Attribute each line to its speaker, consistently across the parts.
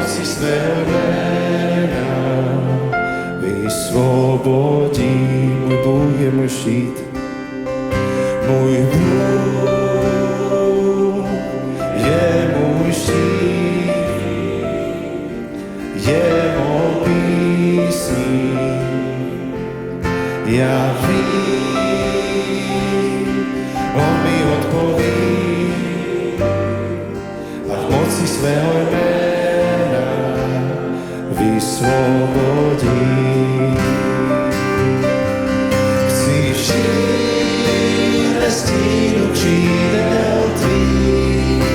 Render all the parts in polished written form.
Speaker 1: moci svého mena vyslobodí. Môj Bůh je môj štít, môj Bůh je môj štít, jeho písní ja vím, on mi odpoví a v moci svého jména vyslobodí. Chci žít ve stínu křídel tvých,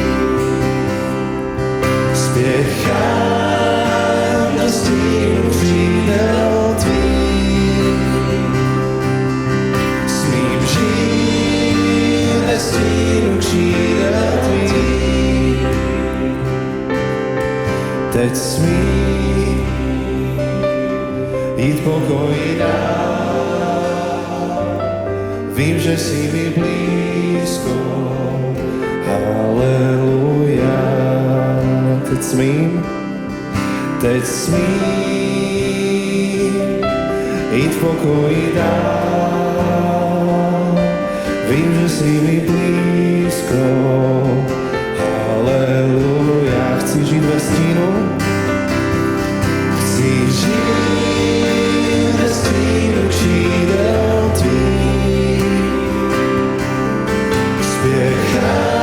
Speaker 1: spěchám do stínu křídel tvých, smím žít ve stínu křídel tvých. Teď smím jít pokoji dál, vím, že si mi blízko, haleluja. Teď smím jít pokoji dál, vím, že si mi blízko, haleluja. Chci žít ve stínu, chci žít ve stínu křídel tvých, spěchám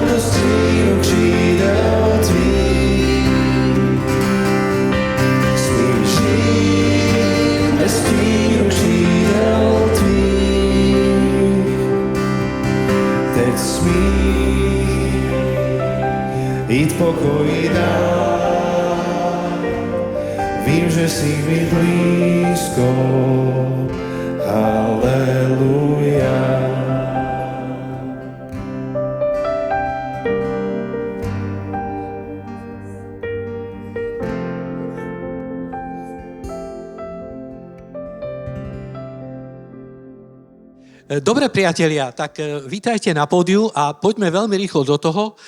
Speaker 1: do stínu křídel tvých, smím žít ve stínu křídel tvých. Teď smím jít pokoji dál, vím, že si mi blízko, haleluja.
Speaker 2: Dobre, priatelia, tak vítajte na pódiu a poďme veľmi rýchlo do toho.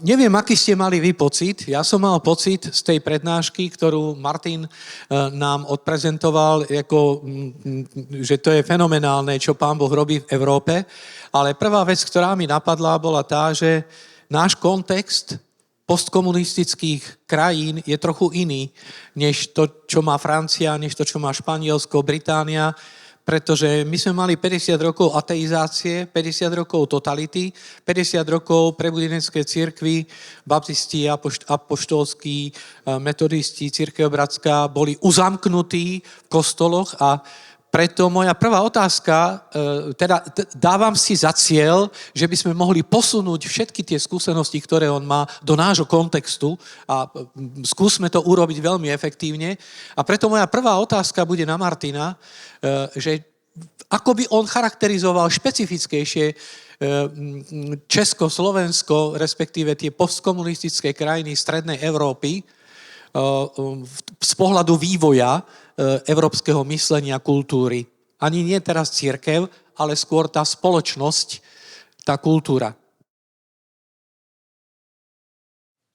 Speaker 2: Neviem, aký ste mali vy pocit. Ja som mal pocit z tej prednášky, ktorú Martin nám odprezentoval, že to je fenomenálne, čo Pán Boh robí v Európe. Ale prvá vec, ktorá mi napadla, bola tá, že náš kontext postkomunistických krajín je trochu iný, než to, čo má Francia, než to, čo má Španielsko, Británia, pretože my sme mali 50 rokov ateizácie, 50 rokov totality, 50 rokov prebudenecké cirkvi, baptisti, apoštolskí, metodisti, cirkev bratská boli uzamknutí v kostoloch a preto moja prvá otázka, dávam si za cieľ, že by sme mohli posunúť všetky tie skúsenosti, ktoré on má, do nášho kontextu a skúsme to urobiť veľmi efektívne. A preto moja prvá otázka bude na Martina, že ako by on charakterizoval špecifickejšie Česko, Slovensko, respektíve tie postkomunistické krajiny Strednej Európy z pohľadu vývoja európskeho myslenia, kultúry. Ani nie teraz cirkev, ale skôr tá spoločnosť, tá kultúra.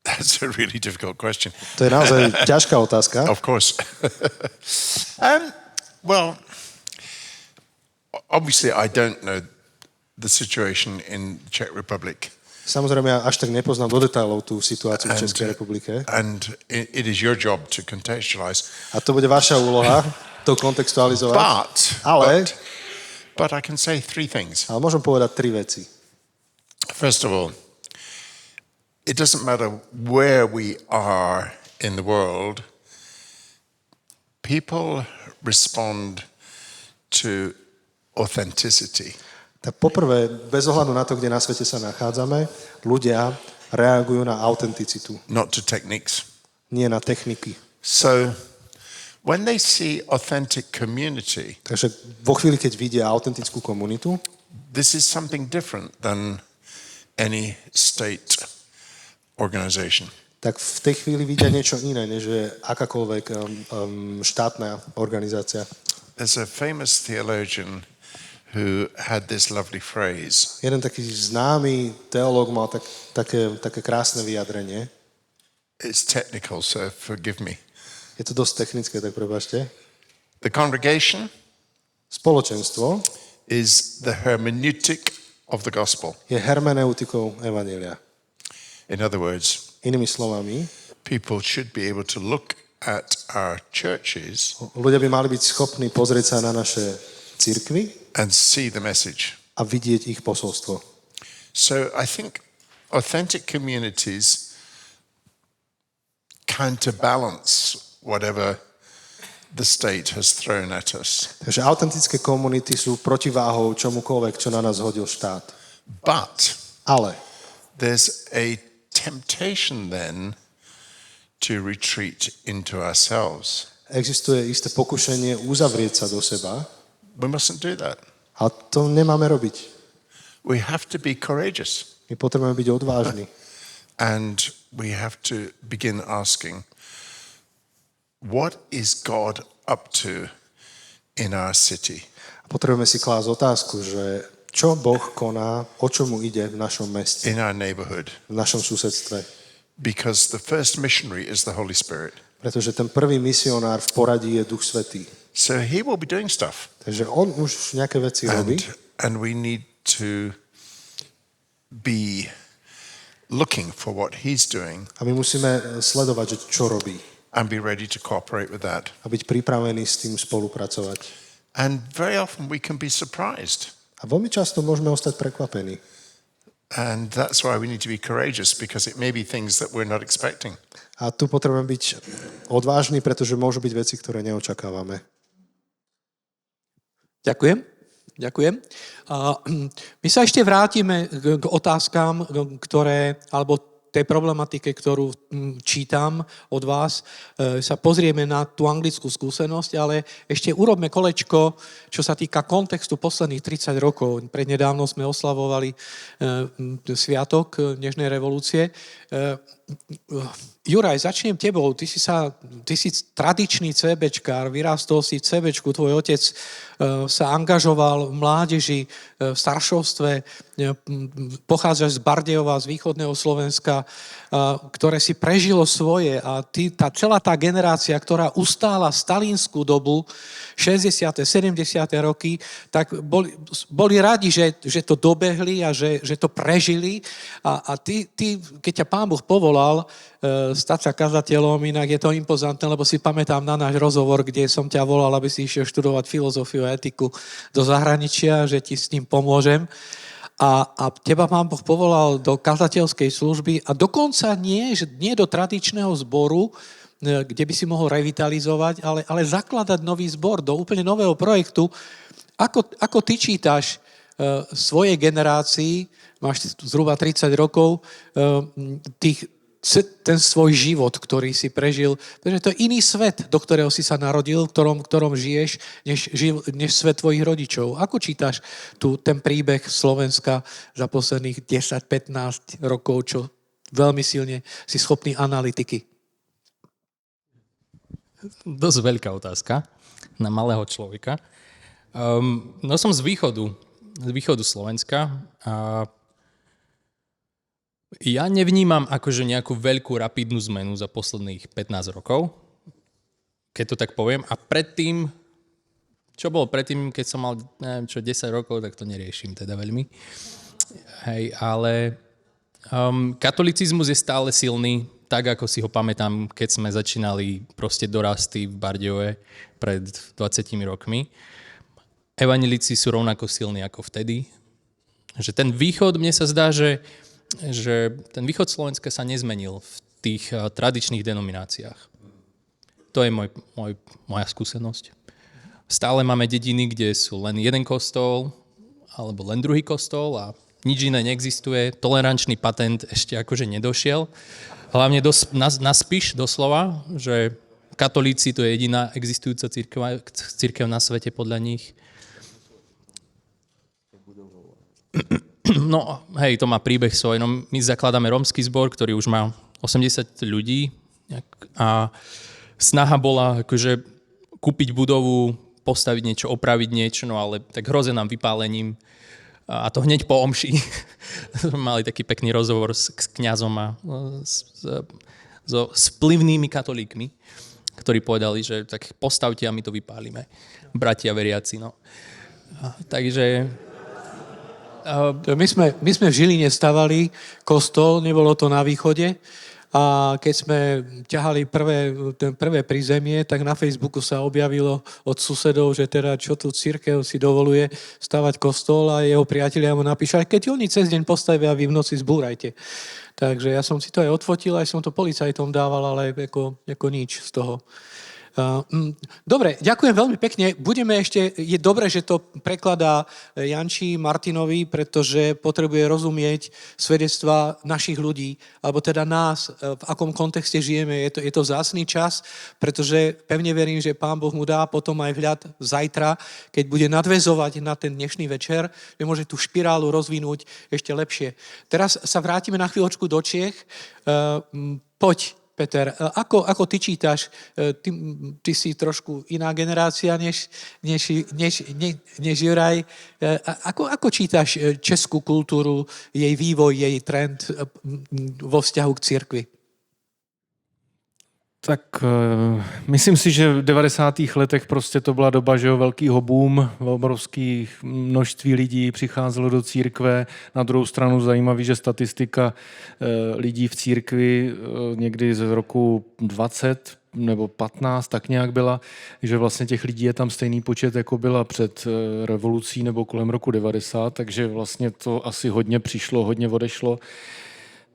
Speaker 3: That's a really difficult question.
Speaker 1: To je naozaj ťažká otázka.
Speaker 3: Of course. Well, obviously I don't know the situation in the Czech Republic.
Speaker 1: Samozrejme, ja až tak nepoznám do detailov tú situáciu v Českej republike.
Speaker 3: And it is your job to contextualize.
Speaker 1: A to bude vaša úloha, to kontextualizovať.
Speaker 3: But I can say three things.
Speaker 1: Ale môžem povedať tri veci.
Speaker 3: First of all, it doesn't matter where we are in the world, people respond to authenticity.
Speaker 1: Tak poprvé, bez ohľadu na to, kde na svete sa nachádzame, ľudia reagujú na autenticitu.
Speaker 3: Not to techniques.
Speaker 1: Nie na techniky.
Speaker 3: So, when they see authentic community,
Speaker 1: Takže vo chvíli, keď vidia autentickú komunitu,
Speaker 3: this is something different than any state organization.
Speaker 1: tak v tej chvíli vidia niečo iné, než je akákoľvek štátna organizácia.
Speaker 3: There's a famous theologian who had this lovely phrase.
Speaker 1: Jeden taký známy teológ mal také krásne vyjadrenie.
Speaker 3: It's technical, so forgive me.
Speaker 1: Je to dosť technické, tak prepáčte.
Speaker 3: The congregation
Speaker 1: Spoločenstvo
Speaker 3: is the hermeneutic of the gospel.
Speaker 1: je hermeneutikou evanjelia.
Speaker 3: In other words,
Speaker 1: Inými slovami,
Speaker 3: people should be able to look at our churches
Speaker 1: ľudia by mali byť schopní pozrieť sa na naše cirkvy
Speaker 3: and see the message.
Speaker 1: a vidieť ich posolstvo.
Speaker 3: So I think authentic communities counterbalance whatever the state has thrown at us.
Speaker 1: Takže autentické komunity sú protiváhou čomukoľvek, čo na nás hodil štát.
Speaker 3: But
Speaker 1: Ale
Speaker 3: there's a temptation then to retreat into ourselves.
Speaker 1: existuje isté pokušenie uzavrieť sa do seba,
Speaker 3: We mustn't do that.
Speaker 1: a to nemáme robiť.
Speaker 3: We have to be courageous
Speaker 1: My potrebujeme byť odvážni.
Speaker 3: and we have to begin asking, what is God up to in our city?
Speaker 1: A potrebujeme si klásť otázku, že čo Boh koná, o čo mu ide v našom meste,
Speaker 3: In our neighborhood?
Speaker 1: v našom susedstve.
Speaker 3: Because the first missionary is the Holy Spirit.
Speaker 1: Pretože ten prvý misionár v poradí je Duch Svätý.
Speaker 3: So he will be doing stuff.
Speaker 1: Takže on už nejaké veci robí
Speaker 3: And we need to be looking for what he's doing
Speaker 1: a my musíme sledovať, že čo robí
Speaker 3: and be ready to cooperate with that.
Speaker 1: a byť pripravení s tým spolupracovať.
Speaker 3: And very often we can be surprised.
Speaker 1: A veľmi často môžeme ostať prekvapení.
Speaker 3: And that's why we need to be courageous, because it may be things that we're not expecting.
Speaker 1: A tu potrebujeme byť odvážni, pretože môžu byť veci, ktoré neočakávame.
Speaker 2: Ďakujem. Ďakujem. My sa ešte vrátime k otázkam, alebo tej problematike, ktorú čítam od vás. Sa pozrieme na tú anglickú skúsenosť, ale ešte urobme kolečko, čo sa týka kontextu posledných 30 rokov. Prednedávno sme oslavovali sviatok Nežnej revolúcie. Juraj, začnem tebou. Ty si tradičný CBčkár, vyrástol si v CBčku, tvoj otec sa angažoval v mládeži, v staršovstve, pochádzaš z Bardejova, z východného Slovenska, ktoré si prežilo svoje a celá tá generácia, ktorá ustála stalínskú dobu, 60. 70. roky, tak boli radi, že to dobehli a že to prežili a ty, keď ťa Pán Boh povolal stať sa kazateľom, inak je to impozantné, lebo si pamätám na náš rozhovor, kde som ťa volal, aby si išiel študovať filozofiu a etiku do zahraničia, že ti s tým pomôžem. A teba Pán Boh povolal do kazateľskej služby a dokonca nie do tradičného zboru, kde by si mohol revitalizovať, ale zakladať nový zbor do úplne nového projektu. Ako ty čítaš svojej generácii, máš zhruba 30 rokov, ten svoj život, ktorý si prežil, pretože to je iný svet, do ktorého si sa narodil, v ktorom žiješ, než svet tvojich rodičov. Ako čítaš ten príbeh Slovenska za posledných 10-15 rokov, čo veľmi silne si schopný analytiky?
Speaker 4: Dosť veľká otázka na malého človeka. No som z východu Slovenska a ja nevnímam akože nejakú veľkú rapidnú zmenu za posledných 15 rokov, keď to tak poviem. A predtým, čo bolo predtým, keď som mal, neviem čo, 10 rokov, tak to neriešim teda veľmi. Hej, ale katolicizmus je stále silný, tak ako si ho pamätám, keď sme začínali proste dorasty v Bardejove pred 20 rokmi. Evanjelici sú rovnako silní ako vtedy. Že ten východ, mne sa zdá, že ten východ Slovenska sa nezmenil v tých tradičných denomináciách. To je moja skúsenosť. Stále máme dediny, kde sú len jeden kostol alebo len druhý kostol a nič iné neexistuje. Tolerančný patent ešte akože nedošiel. Hlavne na Spiš doslova, že katolíci to je jediná existujúca cirkev na svete podľa nich. No, hej, to má príbeh svoj. No, my zakladáme rómsky zbor, ktorý už má 80 ľudí a snaha bola akože kúpiť budovu, postaviť niečo, opraviť niečo, no ale tak hroze nám vypálením a to hneď po omši. Mali taký pekný rozhovor s kňazom a so vplyvnými katolíkmi, ktorí povedali, že tak postavte a my to vypálime. Bratia veriaci, no. Takže...
Speaker 2: My sme v Žiline stavali kostol, nebolo to na východe, a keď sme ťahali prvé prízemie, tak na Facebooku sa objavilo od susedov, že teda čo tu cirkev si dovoluje stavať kostol, a jeho priatelia mu napíšali, keď oni cez deň postavia, vy v noci zbúrajte. Takže ja som si to aj odfotil, aj som to policajtom dával, ale ako nič z toho. Dobre, ďakujem veľmi pekne. Je dobré, že to prekladá Janči Martinovi, pretože potrebuje rozumieť svedectva našich ľudí, alebo teda nás, v akom kontexte žijeme. Je to vzácny čas, pretože pevne verím, že Pán Boh mu dá potom aj vhľad zajtra, keď bude nadväzovať na ten dnešný večer, že môže tú špirálu rozvinúť ešte lepšie. Teraz sa vrátime na chvíľočku do Čiech. Poď, Peter, ako ty čítaš? Ty si trošku iná generácia než Juraj. Ako čítaš českú kultúru, jej vývoj, jej trend vo vzťahu k cirkvi?
Speaker 5: Tak myslím si, že v 90. letech prostě to byla doba, že jo, velkýho boom, obrovské množství lidí přicházelo do církve. Na druhou stranu zajímavý, že statistika lidí v církvi někdy z roku 20 nebo 15 tak nějak byla, že vlastně těch lidí je tam stejný počet, jako byla před revolucí nebo kolem roku 90, takže vlastně to asi hodně přišlo, hodně odešlo.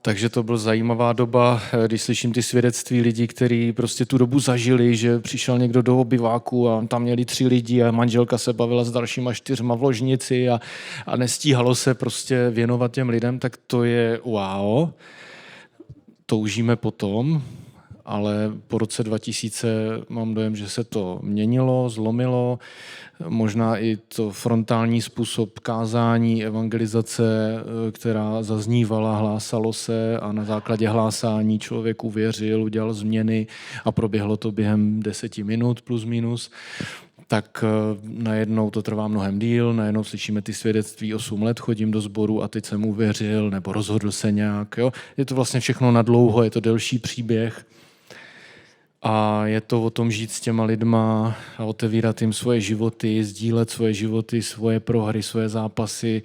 Speaker 5: Takže to byla zajímavá doba, když slyším ty svědectví lidí, kteří prostě tu dobu zažili, že přišel někdo do obyváku a tam měli 3 lidi a manželka se bavila s dalšíma 4 v ložnici a nestíhalo se prostě věnovat těm lidem, tak to je wow. Toužíme potom, ale po roce 2000 mám dojem, že se to měnilo, zlomilo. Možná i to frontální způsob kázání, evangelizace, která zaznívala, hlásalo se a na základě hlásání člověk uvěřil, udělal změny a proběhlo to během 10 minut plus minus. Tak najednou to trvá mnohem díl, najednou slyšíme ty svědectví, 8 let chodím do sboru a teď jsem uvěřil nebo rozhodl se nějak. Jo? Je to vlastně všechno na dlouho, je to delší příběh. A je to o tom žít s těma lidma a otevírat jim svoje životy, sdílet svoje životy, svoje prohry, svoje zápasy.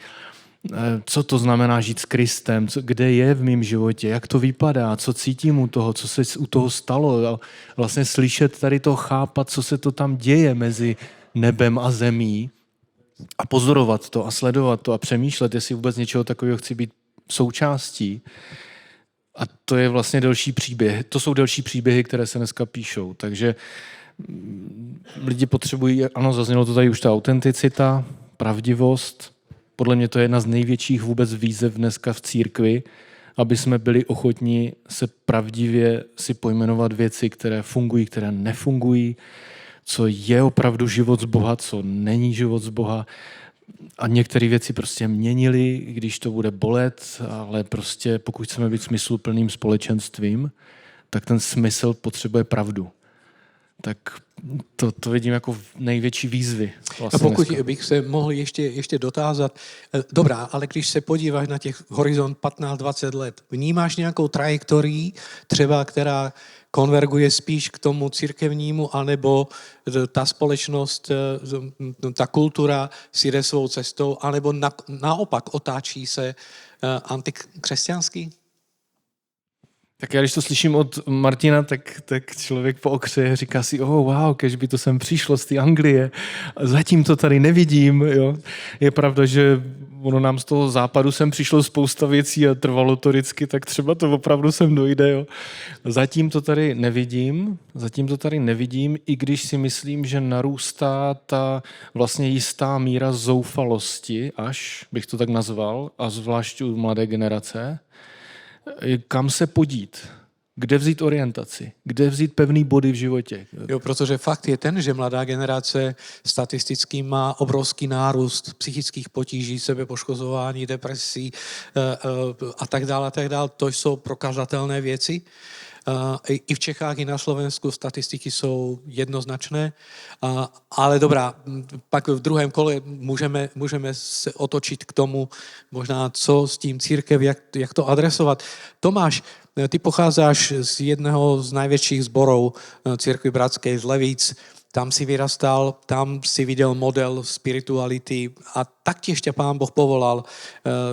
Speaker 5: Co to znamená žít s Kristem, kde je v mém životě, jak to vypadá, co cítím u toho, co se u toho stalo. A vlastně slyšet tady to, chápat, co se to tam děje mezi nebem a zemí a pozorovat to a sledovat to a přemýšlet, jestli vůbec něčeho takového chci být součástí. A to je vlastně delší příběh. To jsou delší příběhy, které se dneska píšou. Takže lidi potřebují, ano, zaznělo to tady už ta autenticita, pravdivost. Podle mě to je jedna z největších vůbec výzev dneska v církvi, aby jsme byli ochotní se pravdivě si pojmenovat věci, které fungují, které nefungují, co je opravdu život z Boha, co není život z Boha. A některé věci prostě měnily, když to bude bolet, ale prostě pokud chceme být smysluplným společenstvím, tak ten smysl potřebuje pravdu. Tak to vidím jako největší výzvy.
Speaker 2: Vlastně a pokud dneska bych se mohl ještě dotázat, dobrá, ale když se podíváš na těch horizont 15-20 let, vnímáš nějakou trajektorii, třeba která konverguje spíš k tomu církevnímu, anebo ta společnost, ta kultura si jde svou cestou, anebo naopak otáčí se antikřesťanský?
Speaker 5: Tak já když to slyším od Martina, tak člověk po okře říká si, wow, kež by to sem přišlo z té Anglie. Zatím to tady nevidím. Jo. Je pravda, že ono nám z toho západu sem přišlo spousta věcí a trvalo to vždycky, tak třeba to opravdu sem dojde. Jo. Zatím to tady nevidím, i když si myslím, že narůstá ta vlastně jistá míra zoufalosti, až bych to tak nazval, a zvlášť u mladé generace, kam se podít, kde vzít orientaci, kde vzít pevný body v životě.
Speaker 2: Jo, protože fakt je ten, že mladá generace statisticky má obrovský nárůst psychických potíží, sebepoškozování, depresí a tak dále. To jsou prokazatelné věci. I v Čechách, i na Slovensku statistiky sú jednoznačné. Ale dobrá, pak v druhém kole můžeme se otočit k tomu, možná co s tím církev, jak to adresovat. Tomáš, ty pocházíš z jedného z najväčších zborov Církvy bratskej z Levíc. Tam si vyrastal, tam si videl model spirituality a taktiež ťa Pán Boh povolal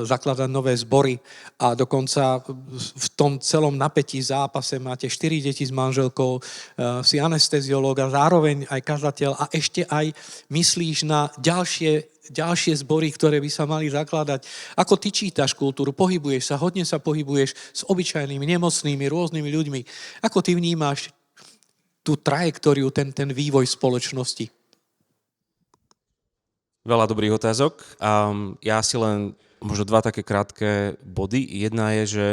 Speaker 2: zakladať nové zbory a dokonca v tom celom napätí zápase máte 4 deti s manželkou, si anesteziológ a zároveň aj kazateľ a ešte aj myslíš na ďalšie zbory, ktoré by sa mali zakladať. Ako ty čítaš kultúru, pohybuješ sa, hodne sa pohybuješ s obyčajnými, nemocnými, rôznymi ľuďmi. Ako ty vnímáš tú trajektóriu, ten vývoj spoločnosti?
Speaker 6: Veľa dobrých otázok. Ja si len možno 2 také krátke body. Jedna je, že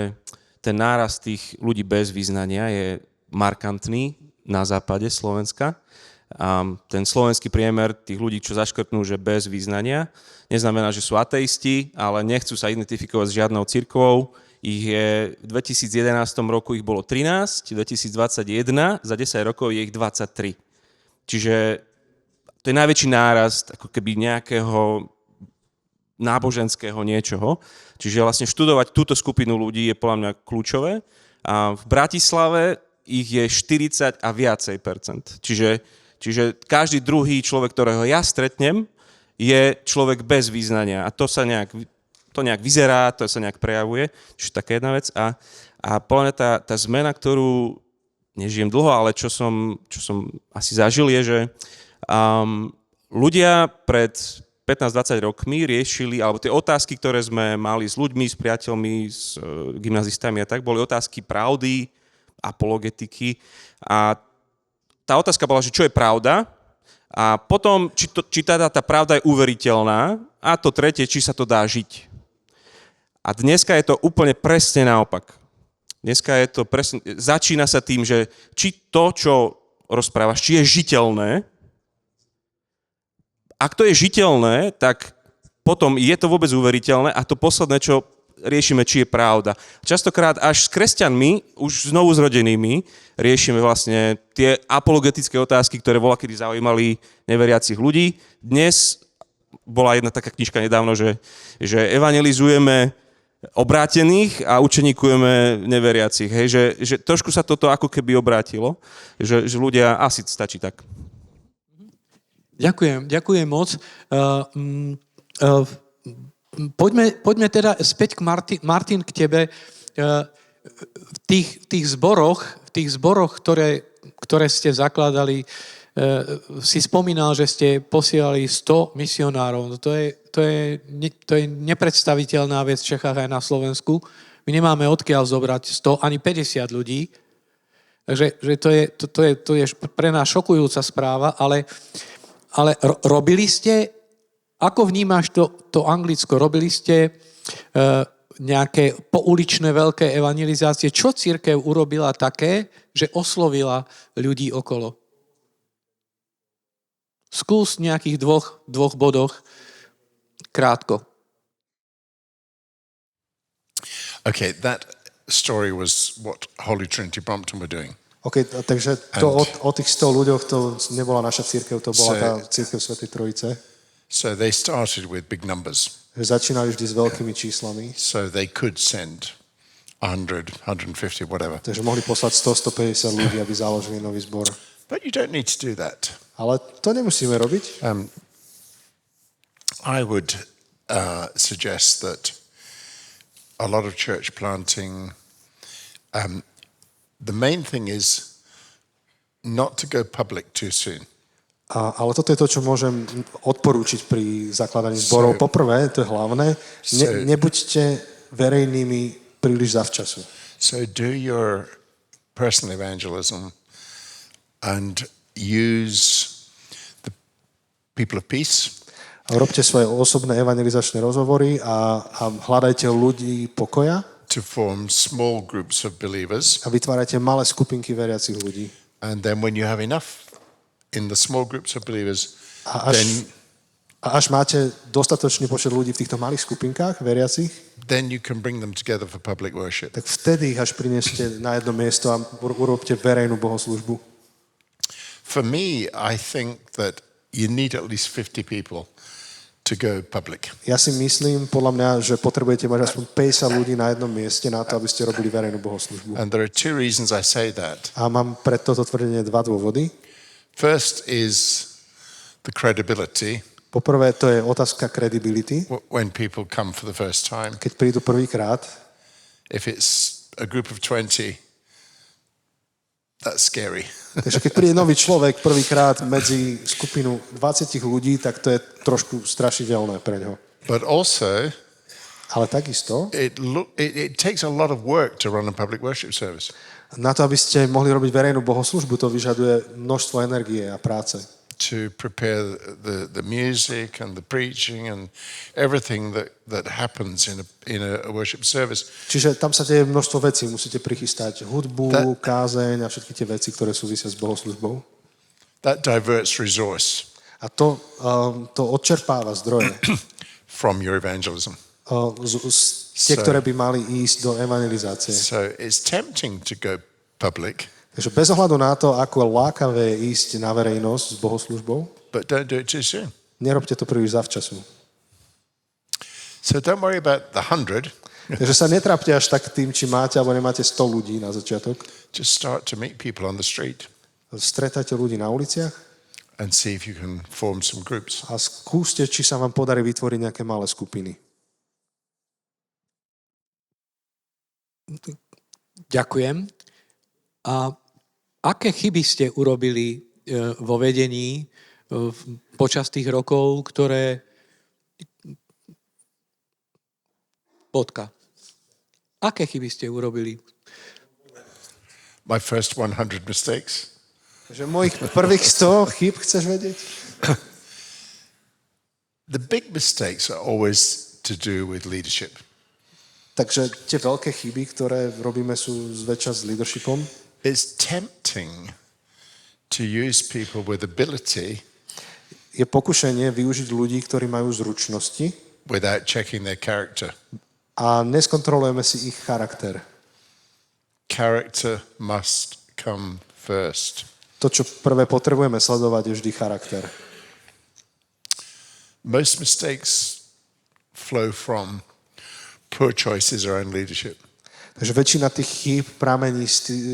Speaker 6: ten nárast tých ľudí bez vyznania je markantný na západe Slovenska. Ten slovenský priemer tých ľudí, čo zaškrtnú, že bez vyznania, neznamená, že sú ateisti, ale nechcú sa identifikovať s žiadnou cirkvou. V 2011 roku ich bolo 13, v 2021 za 10 rokov je ich 23. Čiže to je najväčší nárast ako keby nejakého náboženského niečoho. Čiže vlastne študovať túto skupinu ľudí je podľa mňa kľúčové. A v Bratislave ich je 40 a viacej percent. Čiže každý druhý človek, ktorého ja stretnem, je človek bez význania. A to nejak vyzerá, to sa nejak prejavuje. Čiže taká jedna vec. A podľa mňa tá zmena, ktorú nežijem dlho, ale čo som asi zažil, je, že ľudia pred 15-20 rokmi riešili, alebo tie otázky, ktoré sme mali s ľuďmi, s priateľmi, s gymnazistami a tak, boli otázky pravdy, apologetiky. A tá otázka bola, že čo je pravda, a potom, či tá pravda je uveriteľná, a to tretie, či sa to dá žiť. A dneska je to úplne presne naopak. Dneska je to presne, začína sa tým, že či to, čo rozprávaš, či je žiteľné. Ak to je žiteľné, tak potom je to vôbec uveriteľné a to posledné, čo riešime, či je pravda. Častokrát až s kresťanmi, už znovu zrodenými, riešime vlastne tie apologetické otázky, ktoré volakedy zaujímali neveriacich ľudí. Dnes bola jedna taká knižka nedávno, že evangelizujeme obrátených a učeníkujeme neveriacich. Hej? Že trošku sa toto ako keby obrátilo, že ľudia, asi stačí tak.
Speaker 2: Ďakujem moc. Poďme teda späť k Martin, k tebe. V tých zboroch, ktoré ste zakladali, si spomínal, že ste posielali 100 misionárov. To je nepredstaviteľná vec v Čechách aj na Slovensku. My nemáme odkiaľ zobrať 100 ani 50 ľudí. Takže to je pre nás šokujúca správa, ale robili ste, ako vnímaš to Anglicko, robili ste nejaké pouličné veľké evangelizácie? Čo cirkev urobila také, že oslovila ľudí okolo? Skús v nejakých dvoch bodoch krátko.
Speaker 3: Okay, that story was what Holy Trinity Brompton were doing.
Speaker 1: OK, takže to o tých 100 ľuďoch to nebola naša cirkev, to bola tá cirkev Svätej Trojice.
Speaker 3: So they started with big numbers.
Speaker 1: Že začínali vždy s veľkými číslami.
Speaker 3: So they could send 100, 150, whatever.
Speaker 1: Takže mohli poslať 100, 150 ľudí, aby založili nový zbor.
Speaker 3: But you don't need to do that.
Speaker 1: Ale to nemusíme robiť.
Speaker 3: I would suggest that a lot of church planting, the main thing is not to go public too soon.
Speaker 1: Ale toto je to, čo môžem odporúčiť pri zakladaní zborov. Poprvé, to je hlavné, nebuďte verejnými príliš zavčasu.
Speaker 3: So do your personal evangelism and use the people of peace.
Speaker 1: Robte svoje osobné evangelizačné rozhovory a hľadajte ľudí pokoja.
Speaker 3: To form small groups of believers.
Speaker 1: A vytvárajte malé skupinky veriacich ľudí.
Speaker 3: And then when you have enough in the small groups of believers,
Speaker 1: A až máte dostatočný počet ľudí v týchto malých skupinkách, veriacich,
Speaker 3: then you can bring them together for public worship.
Speaker 1: tak vtedy ich až prineste na jedno miesto a urobte verejnú bohoslúžbu.
Speaker 3: For me, I think that you need at least 50 people to go public.
Speaker 1: Ja si myslím, podľa mňa, že potrebujete mať aspoň 50 ľudí na jednom mieste na to, aby ste robili verejnú bohoslúžbu.
Speaker 3: And there are two reasons I say that.
Speaker 1: A mám pre toto tvrdenie dva dôvody.
Speaker 3: First is the credibility.
Speaker 1: Poprvé, to je otázka credibility.
Speaker 3: When people come for the first time.
Speaker 1: Keď prídu prvýkrát,
Speaker 3: If it's a group of 20, that's scary.
Speaker 1: takže keď príde nový človek prvýkrát medzi skupinu 20 ľudí, tak to je trošku strašidelné pre ňo.
Speaker 3: But also,
Speaker 1: Ale takisto,
Speaker 3: it takes a lot of work to run a public worship service.
Speaker 1: na to, aby ste mohli robiť verejnú bohoslúžbu, to vyžaduje množstvo energie a práce.
Speaker 3: To prepare the music and the preaching and everything that happens in a worship service.
Speaker 1: Čiže tam sa deje množstvo vecí. Musíte prichystať hudbu, kázeň a všetky tie veci, ktoré súvisia s bohoslúžbou.
Speaker 3: That diverts resource
Speaker 1: A to odčerpáva zdroje.
Speaker 3: from your evangelism.
Speaker 1: Tie, ktoré by mali ísť do evangelizácie.
Speaker 3: So it's tempting to go public,
Speaker 1: Takže bez ohľadu na to, ako lákavé je ísť na verejnosť s bohoslúžbou,
Speaker 3: but don't do it too soon.
Speaker 1: nerobte to príliš zavčasu.
Speaker 3: So don't worry about the 100.
Speaker 1: Takže sa netrápte až tak tým, či máte alebo nemáte 100 ľudí na začiatok.
Speaker 3: Just start to meet people on the street
Speaker 1: Stretajte ľudí na uliciach
Speaker 3: and see if you can form some groups.
Speaker 1: a skúste, či sa vám podarí vytvoriť nejaké malé skupiny.
Speaker 2: Ďakujem. A aké chyby ste urobili vo vedení počas tých rokov, ktoré... Aké chyby ste urobili?
Speaker 3: My first 100 mistakes.
Speaker 1: Takže mojich prvých 100 chyb chceš vedieť?
Speaker 3: The big mistakes are always to do with leadership.
Speaker 1: Takže tie veľké chyby, ktoré robíme, sú zväčša s leadershipom.
Speaker 3: It's tempting to use people with ability
Speaker 1: Je pokušenie využiť ľudí, ktorí majú zručnosti
Speaker 3: without checking their character.
Speaker 1: a neskontrolujeme si ich charakter.
Speaker 3: Character must come first.
Speaker 1: To, čo prvé potrebujeme sledovať, je vždy charakter.
Speaker 3: Most mistakes flow from poor choices around leadership.
Speaker 1: Takže väčšina tých chýb pramení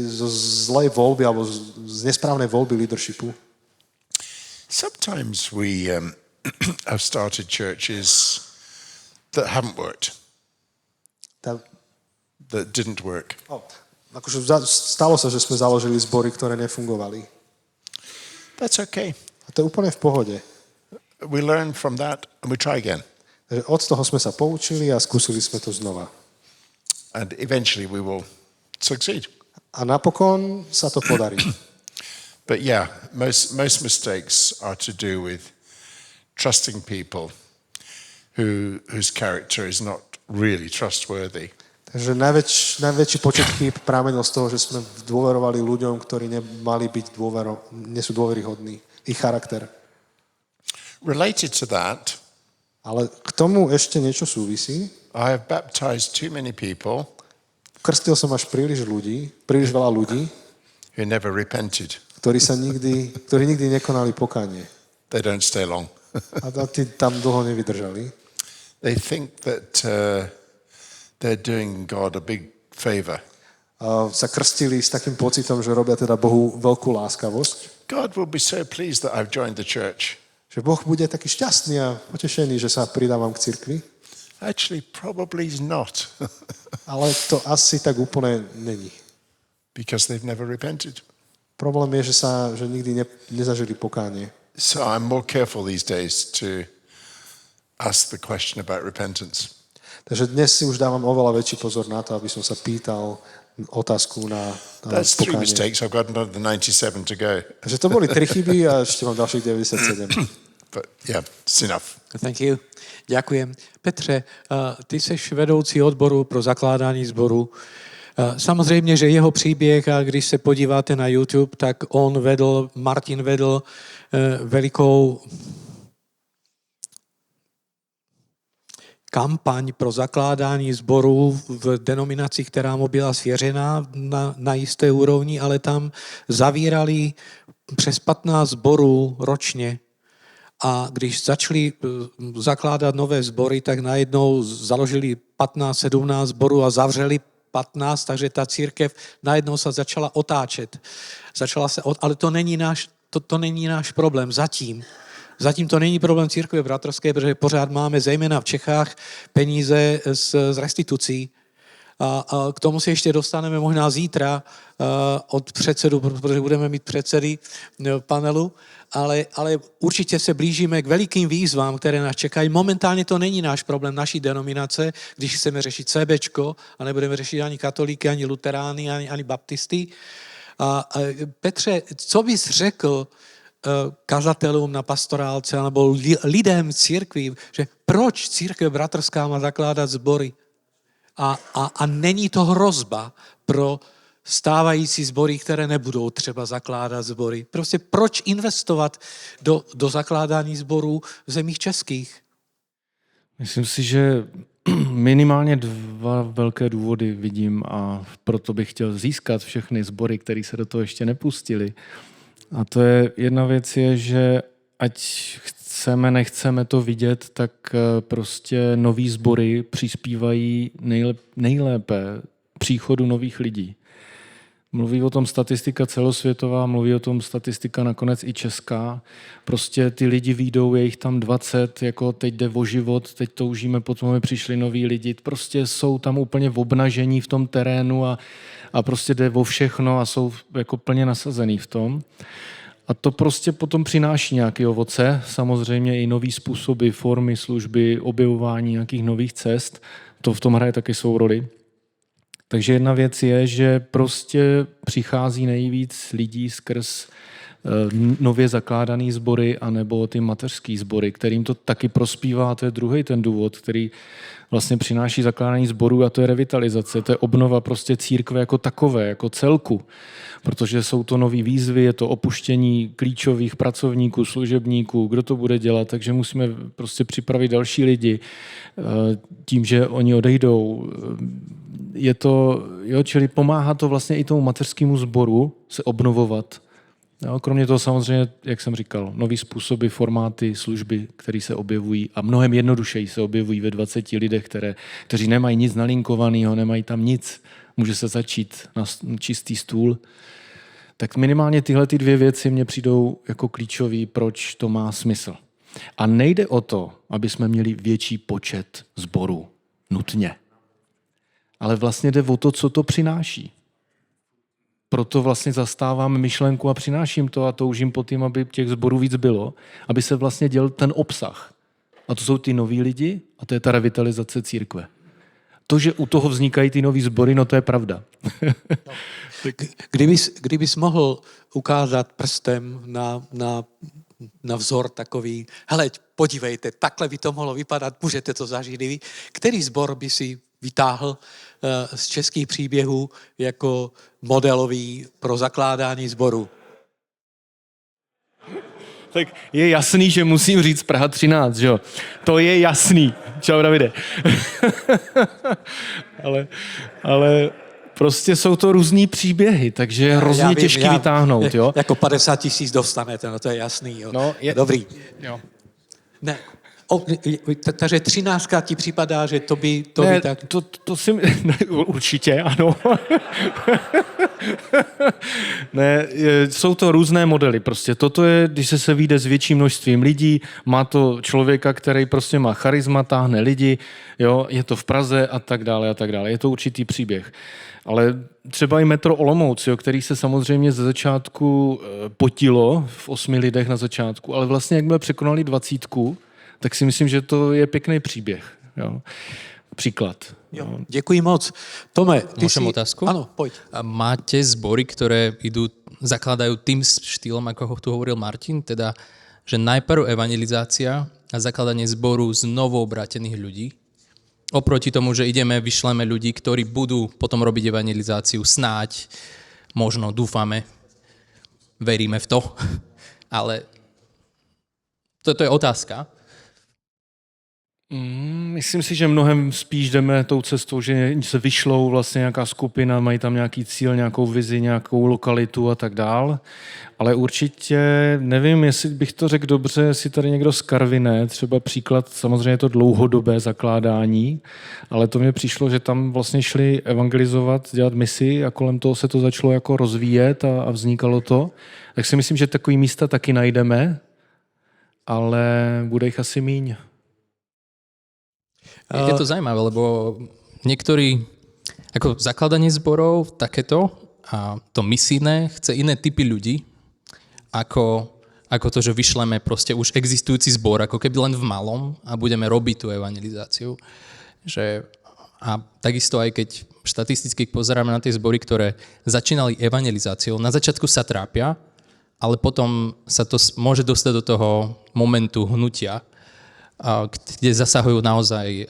Speaker 1: zo zlej voľby alebo z nesprávnej voľby leadershipu.
Speaker 3: Sometimes we have started churches that haven't worked, that didn't work.
Speaker 1: Akože stalo sa, že sme založili zbory, ktoré nefungovali.
Speaker 3: That's okay.
Speaker 1: A to je úplne v pohode.
Speaker 3: We learn from that and we try again.
Speaker 1: Takže od toho sme sa poučili a skúsili sme to znova.
Speaker 3: And eventually we will succeed.
Speaker 1: A napokon sa to podarí.
Speaker 3: But yeah, most mistakes are to do with trusting people whose character is not really trustworthy.
Speaker 1: Takže najväčší počet chýb pramenil z toho, že sme dôverovali ľuďom, ktorí nemali byť nie sú dôveryhodní. Ich charakter.
Speaker 3: Related to that,
Speaker 1: Ale k tomu ešte niečo súvisí.
Speaker 3: I have baptized too many people
Speaker 1: Krstil som až príliš veľa ľudí,
Speaker 3: who never repented.
Speaker 1: ktorí nikdy nekonali pokánie.
Speaker 3: They don't stay long.
Speaker 1: A tí tam dlho nevydržali.
Speaker 3: They think that they're doing God a big favor.
Speaker 1: Sa krstili s takým pocitom, že robia teda Bohu veľkú láskavosť.
Speaker 3: God will be so pleased that I've joined the church.
Speaker 1: Že Boh bude taký šťastný a potešený, že sa pridávam k cirkvi.
Speaker 3: Actually, probably not.
Speaker 1: Ale to asi tak úplne není.
Speaker 3: Because they've never repented.
Speaker 1: Problém je, že nikdy nezažili pokánie.
Speaker 3: So I'm more careful these days to ask the question about repentance.
Speaker 1: Takže dnes si už dávam oveľa väčší pozor na to, aby som sa pýtal otázku na
Speaker 3: That's 3
Speaker 1: pokánie.
Speaker 3: mistakes. I've got another 97 to go.
Speaker 1: Takže to boli 3 chyby a ešte mám ďalších 97.
Speaker 3: But yeah, it's enough.
Speaker 2: Thank you. Ďakujem. Petře, ty seš vedoucí odboru pro zakládání zboru. Samozřejmě, že jeho příběh, a když se podíváte na YouTube, tak Martin vedl velikou kampaň pro zakládání sborů v denominaci, která mu byla svěřená na jisté úrovni, ale tam zavírali přes 15 sborů ročně. A když začali zakládat nové sbory, tak najednou založili 15-17 sborů a zavřeli 15, takže ta církev najednou se začala otáčet. Ale to není náš problém zatím. Zatím to není problém církve bratrské, protože pořád máme zejména v Čechách peníze z restitucí. A k tomu se ještě dostaneme možná zítra od předsedu, protože budeme mít předsedy panelu, ale určitě se blížíme k velikým výzvám, které nás čekají. Momentálně to není náš problém naší denominace, když chceme řešit CBčko a nebudeme řešit ani katolíky, ani luterány, ani baptisty. A Petře, co bys řekl kazatelům na pastorálce nebo lidem církví, že proč církev bratrská má zakládat sbory? A není to hrozba pro stávající sbory, které nebudou třeba zakládat sbory. Prostě proč investovat do zakládání sborů v zemích českých?
Speaker 5: Myslím si, že minimálně 2 velké důvody vidím a proto bych chtěl získat všechny sbory, které se do toho ještě nepustili. A to je jedna věc je, že ať chceme, nechceme to vidět, tak prostě nový sbory přispívají nejlépe příchodu nových lidí. Mluví o tom statistika celosvětová, mluví o tom statistika nakonec i česká. Prostě ty lidi vyjdou, je jich tam 20, jako teď jde o život, teď toužíme, potom aby přišli noví lidi. Prostě jsou tam úplně v obnažení v tom terénu a prostě jde o všechno a jsou jako plně nasazený v tom. A to prostě potom přináší nějaké ovoce, samozřejmě i nový způsoby, formy, služby, objevování nějakých nových cest. To v tom hraje taky svou roli. Takže jedna věc je, že prostě přichází nejvíc lidí skrz nově zakládaný sbory anebo ty mateřský sbory, kterým to taky prospívá. A to je druhý ten důvod, který vlastně přináší zakládání sborů a to je revitalizace, to je obnova prostě církve jako takové, jako celku. Protože jsou to nový výzvy, je to opuštění klíčových pracovníků, služebníků, kdo to bude dělat, takže musíme prostě připravit další lidi tím, že oni odejdou. Je to, čili pomáhá to vlastně i tomu mateřskému sboru se obnovovat. Jo, kromě toho samozřejmě, jak jsem říkal, nový způsoby, formáty, služby, které se objevují a mnohem jednodušeji se objevují ve 20 lidech, kteří nemají nic nalinkovaného, nemají tam nic. Může se začít na čistý stůl. Tak minimálně tyhle 2 věci mně přijdou jako klíčový, proč to má smysl. A nejde o to, aby jsme měli větší počet sborů. Nutně. Ale vlastně jde o to, co to přináší. Proto vlastně zastávám myšlenku a přináším to a toužím po tím, aby těch sborů víc bylo, aby se vlastně dělal ten obsah. A to jsou ty noví lidi a to je ta revitalizace církve. To, že u toho vznikají ty nový sbory, no to je pravda.
Speaker 2: Kdybys mohl ukázat prstem na vzor takový, hele, podívejte, takhle by to mohlo vypadat, můžete to zažít i vy. Který sbor by si vytáhl z českých příběhů jako modelový pro zakládání sboru?
Speaker 5: Tak je jasný, že musím říct Praha 13, že jo? To je jasný. Čau, Davide. ale prostě jsou to různý příběhy, takže je hrozně těžký vytáhnout, jo?
Speaker 2: Jako 50 000 dostanete, no to je jasný, jo.
Speaker 5: No,
Speaker 2: Dobrý.
Speaker 5: Jo.
Speaker 2: Ne. Takže 13 ti připadá, že to by tak...
Speaker 5: To si... Ne, určitě, ano. Ne, jsou to různé modely. Prostě toto je, když se vyjde s větším množstvím lidí, má to člověka, který prostě má charisma, táhne lidi, jo, je to v Praze a tak dále a tak dále. Je to určitý příběh. Ale třeba i metro Olomouc, jo, který se samozřejmě ze začátku potilo v 8 lidech na začátku, ale vlastně jakmile překonali 20, tak si myslím, že to je pěkný příběh. Jo. Příklad.
Speaker 2: Jo, děkuji moc. Tome, ty
Speaker 4: Môžem otázku?
Speaker 2: Áno, poď.
Speaker 4: A máte zbory, ktoré zakladajú tým štýlom, ako ho tu hovoril Martin, teda, že najprv evangelizácia a zakladanie zboru z novoobrátených ľudí, oproti tomu, že vyšleme ľudí, ktorí budú potom robiť evangelizáciu snáď, možno, dúfame, veríme v to, ale toto je otázka.
Speaker 5: Myslím si, že mnohem spíš jdeme tou cestou, že se vyšlou vlastně nějaká skupina, mají tam nějaký cíl, nějakou vizi, nějakou lokalitu a tak dál. Ale určitě nevím, jestli bych to řekl dobře, jestli tady někdo z Karviné, třeba příklad, samozřejmě je to dlouhodobé zakládání, ale to mně přišlo, že tam vlastně šli evangelizovat, dělat misi a kolem toho se to začalo jako rozvíjet a vznikalo to. Tak si myslím, že takový místa taky najdeme, ale bude jich asi míň.
Speaker 4: Je to zaujímavé, lebo niektorí, ako zakladanie zborov, takéto, a to misijné, chce iné typy ľudí, ako to, že vyšleme proste už existujúci zbor, ako keby len v malom a budeme robiť tú evangelizáciu. A takisto aj keď štatisticky pozeráme na tie zbory, ktoré začínali evangelizáciou, na začiatku sa trápia, ale potom sa to môže dostať do toho momentu hnutia, kde zasahujú naozaj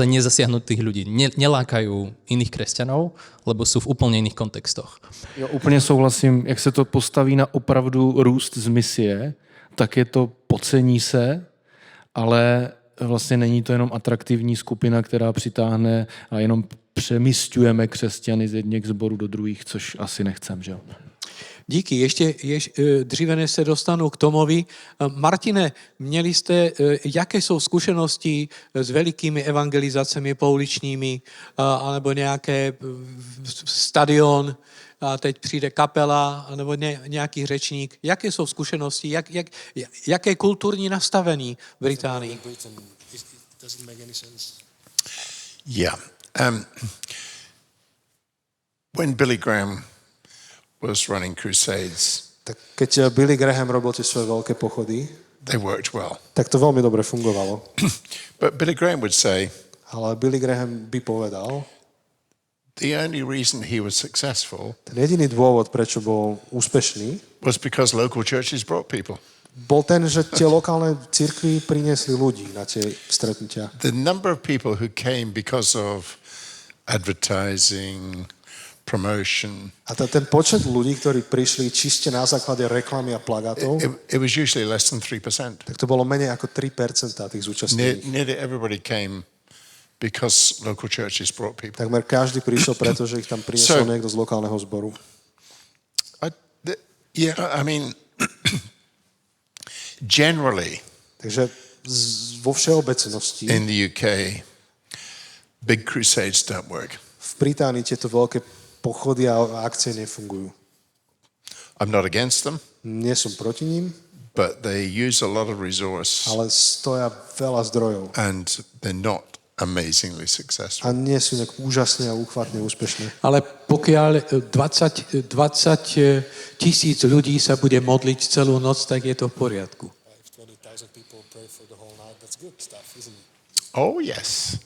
Speaker 4: nezasiahnutých ľudí. Nelákajú iných kresťanov, lebo sú v úplne iných kontextoch.
Speaker 5: Jo, úplně souhlasím, jak se to postaví na opravdu růst z misie, tak je to pocení se, ale vlastně není to jenom atraktivní skupina, která přitáhne a jenom přemísťujeme křesťany z jedných zborů do druhých, což asi nechcem, že jo?
Speaker 2: Díky. Ještě dříve než se dostanu k Tomovi. Martine, měli jste, jaké jsou zkušenosti s velikými evangelizacemi pouličními, anebo nějaké stadion, a teď přijde kapela, nebo nějaký řečník. Jaké jsou zkušenosti, jaké kulturní nastavení v Británii?
Speaker 3: Yeah. When Billy Graham was running crusades,
Speaker 1: Tak keď Billy Graham robil tie svoje veľké pochody,
Speaker 3: they worked well.
Speaker 1: tak to veľmi dobre fungovalo.
Speaker 3: But Billy Graham would say
Speaker 1: Ale Billy Graham by povedal,
Speaker 3: the only reason he was successful
Speaker 1: ten jediný dôvod, prečo bol úspešný,
Speaker 3: was because local churches brought people.
Speaker 1: bol ten, že tie lokálne cirkvi priniesli ľudí na tie stretnutia.
Speaker 3: The number of people who came because of advertising, promotion,
Speaker 1: A ten počet ľudí, ktorí prišli čiste na základe reklamy a plagátov,
Speaker 3: it was usually less than 3%.
Speaker 1: tak to bolo menej ako 3% tých zúčastnených.
Speaker 3: Nearly everybody came because local churches brought people.
Speaker 1: Takmer každý prišiel, pretože ich tam priniesol niekto z lokálneho zboru.
Speaker 3: I mean, generally,
Speaker 1: Takže vo všeobecnosti
Speaker 3: in the UK, big crusades don't work.
Speaker 1: v Británii tieto veľké pochody a akcie nefungujú.
Speaker 3: I'm not against them,
Speaker 1: Nie som proti ním,
Speaker 3: but they use a lot of resource
Speaker 1: ale stoja veľa zdrojov
Speaker 3: and they're not amazingly successful.
Speaker 1: a nie sú nejak úžasne a úchvatne úspešné.
Speaker 2: Ale pokiaľ 20 tisíc ľudí sa bude modliť celú noc, tak je to v poriadku.
Speaker 3: Oh yes,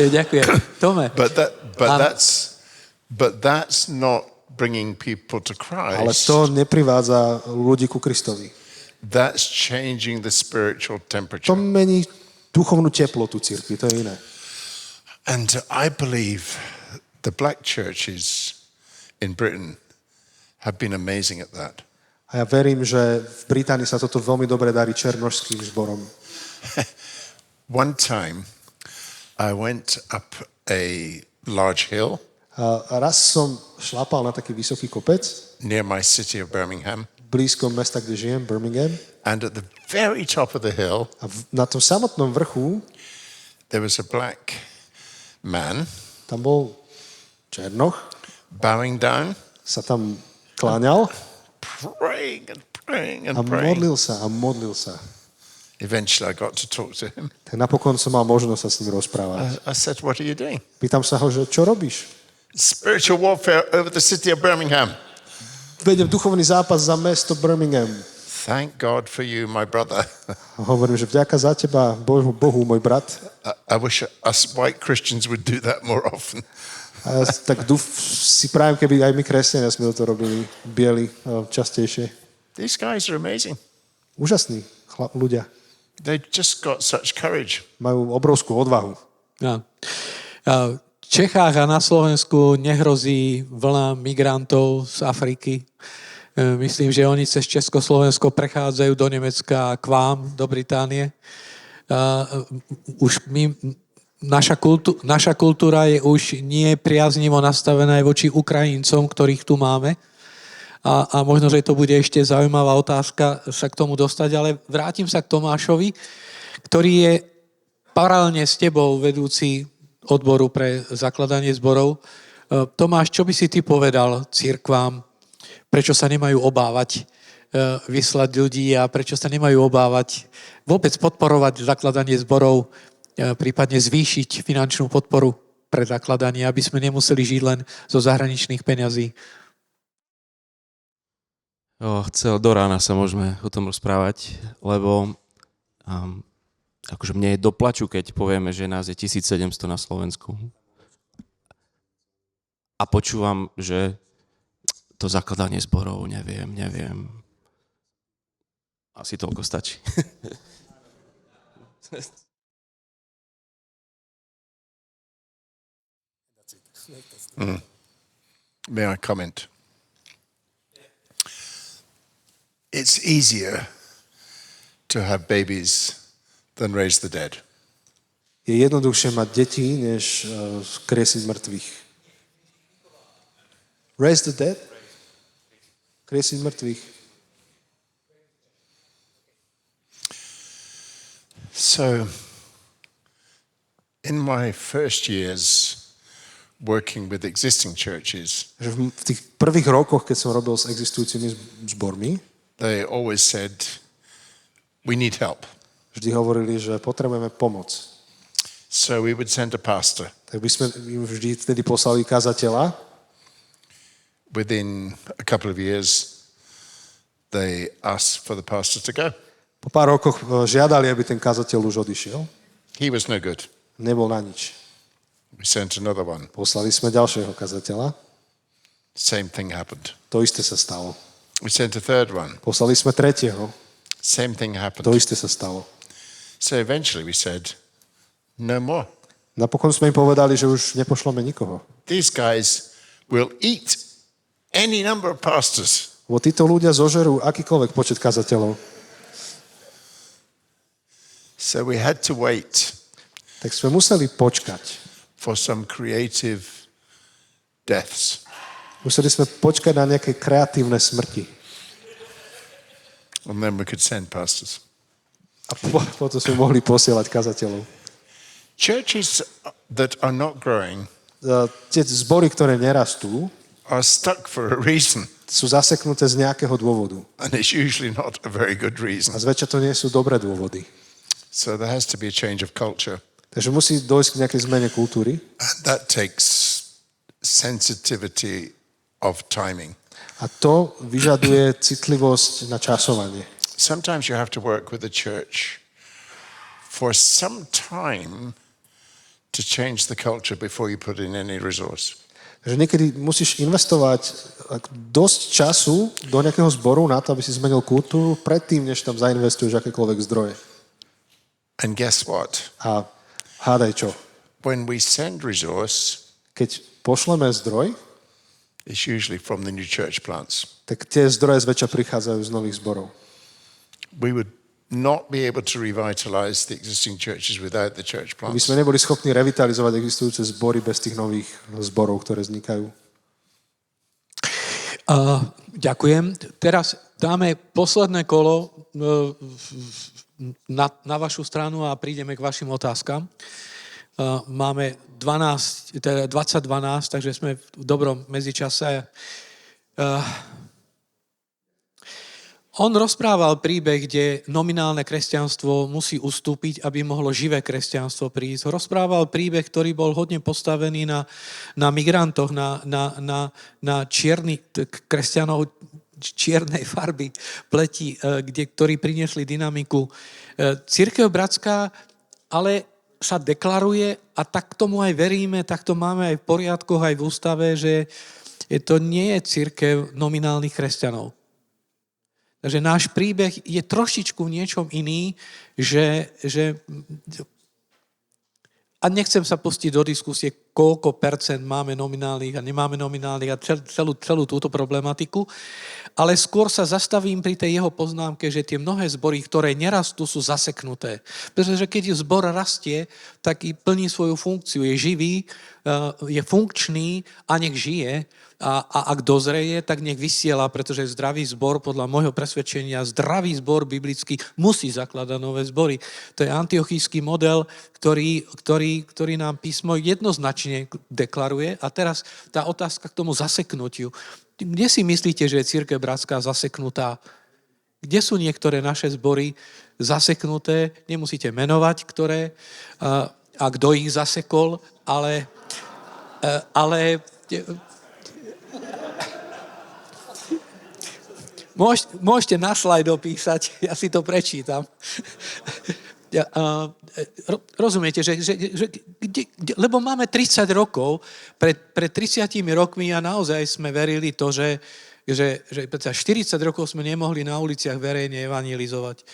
Speaker 2: Ďakujem. Tome.
Speaker 3: but that's not bringing people to
Speaker 1: Ale
Speaker 3: Christ.
Speaker 1: to neprivádza ľudí ku Kristovi.
Speaker 3: That's changing the spiritual
Speaker 1: To
Speaker 3: temperature.
Speaker 1: mení duchovnú teplotu cirkvi, to je iné.
Speaker 3: And I believe the black churches in Britain have been amazing at that.
Speaker 1: A ja verím, že v Británii sa toto veľmi dobre darí černošským zborom.
Speaker 3: One time, I went up a large hill
Speaker 1: A raz som šlapal na taký vysoký kopec
Speaker 3: near my city of Birmingham,
Speaker 1: blízko mesta, kde žijem, Birmingham.
Speaker 3: and at the very top of the hill,
Speaker 1: A na tom samotnom vrchu
Speaker 3: there was a black man
Speaker 1: tam bol černoch,
Speaker 3: bowing down,
Speaker 1: sa tam kláňal
Speaker 3: praying and praying and
Speaker 1: a
Speaker 3: praying.
Speaker 1: modlil sa.
Speaker 3: Eventually, I got to talk to him.
Speaker 1: Tak napokon som mal možnosť sa s ním rozprávať.
Speaker 3: I said, "What are you doing?"
Speaker 1: Pýtam sa ho, že čo robíš?
Speaker 3: Spiritual warfare over the city of Birmingham.
Speaker 1: Vedem duchovný zápas za mesto Birmingham.
Speaker 3: Thank God for you, my brother.
Speaker 1: A hovorím, že vďaka za teba, Bohu, môj brat.
Speaker 3: I wish us white Christians would do that more often.
Speaker 1: A ja tak si prajem, keby aj my kresťania sme to robili bieli častejšie.
Speaker 3: These guys are amazing.
Speaker 1: Úžasní ľudia.
Speaker 3: They've just got such courage.
Speaker 1: Majú obrovskú odvahu.
Speaker 2: Ja. V Čechách a na Slovensku nehrozí vlna migrantov z Afriky. Myslím, že oni cez Československo prechádzajú do Nemecka a k vám, do Británie. Naša kultúra je už nie priaznivo nastavená aj voči Ukrajincom, ktorých tu máme. A možno, že to bude ešte zaujímavá otázka sa k tomu dostať, ale vrátim sa k Tomášovi, ktorý je paralelne s tebou vedúci odboru pre zakladanie zborov. Tomáš, čo by si ty povedal cirkvám, prečo sa nemajú obávať vyslať ľudí a prečo sa nemajú obávať vôbec podporovať zakladanie zborov, prípadne zvýšiť finančnú podporu pre zakladanie, aby sme nemuseli žiť len zo zahraničných peňazí?
Speaker 6: Do rána sa môžeme o tom rozprávať, lebo akože mne je doplaču, keď povieme, že nás je 1700 na Slovensku. A počúvam, že to zakladanie zborov, neviem. Asi toľko stačí.
Speaker 3: May I comment? It's easier to have babies than raise the dead.
Speaker 1: Je jednoduchšie mať deti, než kriesiť mŕtvych. Raise the dead? Kriesiť mŕtvych.
Speaker 3: So, in my first years working with existing churches,
Speaker 1: V tých prvých rokoch, keď som robil s existujúcimi zbormi,
Speaker 3: they always said, we need help.
Speaker 1: vždy hovorili, že potrebujeme pomoc.
Speaker 3: So we would send a pastor.
Speaker 1: Tak by sme im vždy vtedy poslali kazateľa.
Speaker 3: Within a couple of years, they asked for the pastor to go.
Speaker 1: Po pár rokoch žiadali, aby ten kazateľ už odišiel.
Speaker 3: He was no good.
Speaker 1: Nebol na nič.
Speaker 3: We sent another one.
Speaker 1: Poslali sme ďalšieho kazateľa.
Speaker 3: Same thing happened.
Speaker 1: To isté sa stalo.
Speaker 3: We sent a third one.
Speaker 1: Poslali sme tretieho.
Speaker 3: Same thing happened.
Speaker 1: To isté sa stalo.
Speaker 3: So eventually we said, no more.
Speaker 1: Napokon sme im povedali, že už nepošleme nikoho.
Speaker 3: These guys will eat any number of pastors.
Speaker 1: Lebo títo ľudia zožerú akýkoľvek počet kazateľov.
Speaker 3: So we had to wait
Speaker 1: Tak sme museli počkať.
Speaker 3: for some creative deaths.
Speaker 1: Museli sme počkať na nejaké kreatívne smrti.
Speaker 3: And then we could send pastors.
Speaker 1: A potom sme mohli posielať kazateľov.
Speaker 3: Churches that are not growing
Speaker 1: Tie zbory, ktoré nerastú,
Speaker 3: are stuck for a reason.
Speaker 1: sú zaseknuté z nejakého dôvodu.
Speaker 3: And it's usually not a very good
Speaker 1: A
Speaker 3: reason.
Speaker 1: zväčša to nie sú dobré dôvody.
Speaker 3: So there has to be a change of culture.
Speaker 1: Takže musí dojsť k nejakej zmene kultúry.
Speaker 3: And that takes sensitivity of timing.
Speaker 1: A to vyžaduje citlivosť na časovanie.
Speaker 3: Sometimes you have to work with the church for some time to change the culture before you put in any resource.
Speaker 1: Takže niekedy musíš investovať dosť času do nejakého zboru na to, aby si zmenil kultúru predtým, než tam zainvestuješ akékoľvek zdroje.
Speaker 3: And guess what?
Speaker 1: A hádaj čo?
Speaker 3: When we send resource,
Speaker 1: Keď pošleme zdroj,
Speaker 3: it's usually from the new church plants.
Speaker 1: tak tie zdroje zväčša prichádzajú z nových zborov.
Speaker 3: We would not be able to revitalize the existing churches without the church
Speaker 1: My
Speaker 3: plants.
Speaker 1: sme neboli schopní revitalizovať existujúce zbory bez tých nových zborov, ktoré vznikajú.
Speaker 2: Ďakujem. Teraz dáme posledné kolo na vašu stranu a prídeme k vašim otázkam. Máme 20:12, takže sme v dobrom medzičase. On rozprával príbeh, kde nominálne kresťanstvo musí ustúpiť, aby mohlo živé kresťanstvo prísť. Rozprával príbeh, ktorý bol hodne postavený na migrantoch, na kresťanov čiernej farby pleti, ktorí priniesli dynamiku. Cirkev bratská ale sa deklaruje, a tak tomu aj veríme, tak to máme aj v poriadkoch, aj v ústave, že to nie je cirkev nominálnych kresťanov. Takže náš príbeh je trošičku v niečom iný, že a nechcem sa pustiť do diskusie, koľko percent máme nominálnych a nemáme nominálnych a celú túto problematiku. Ale skôr sa zastavím pri tej jeho poznámke, že tie mnohé zbory, ktoré nerastú, sú zaseknuté. Pretože keď zbor rastie, tak i plní svoju funkciu. Je živý, je funkčný a nech žije. A ak dozreje, tak nech vysiela, pretože zdravý zbor, podľa môjho presvedčenia, zdravý zbor biblický musí zakladať nové zbory. To je antiochijský model, ktorý nám písmo jednoznačne deklaruje. A teraz tá otázka k tomu zaseknutiu. Kde si myslíte, že je Cirkev bratská zaseknutá? Kde sú niektoré naše zbory zaseknuté? Nemusíte menovať, ktoré a kto ich zasekol, ale môžete na slajd opísať, ja si to prečítam. Rozumiete, že lebo máme 30 rokov, pred 30 rokmi a naozaj sme verili to, že 40 rokov sme nemohli na uliciach verejne evangelizovať.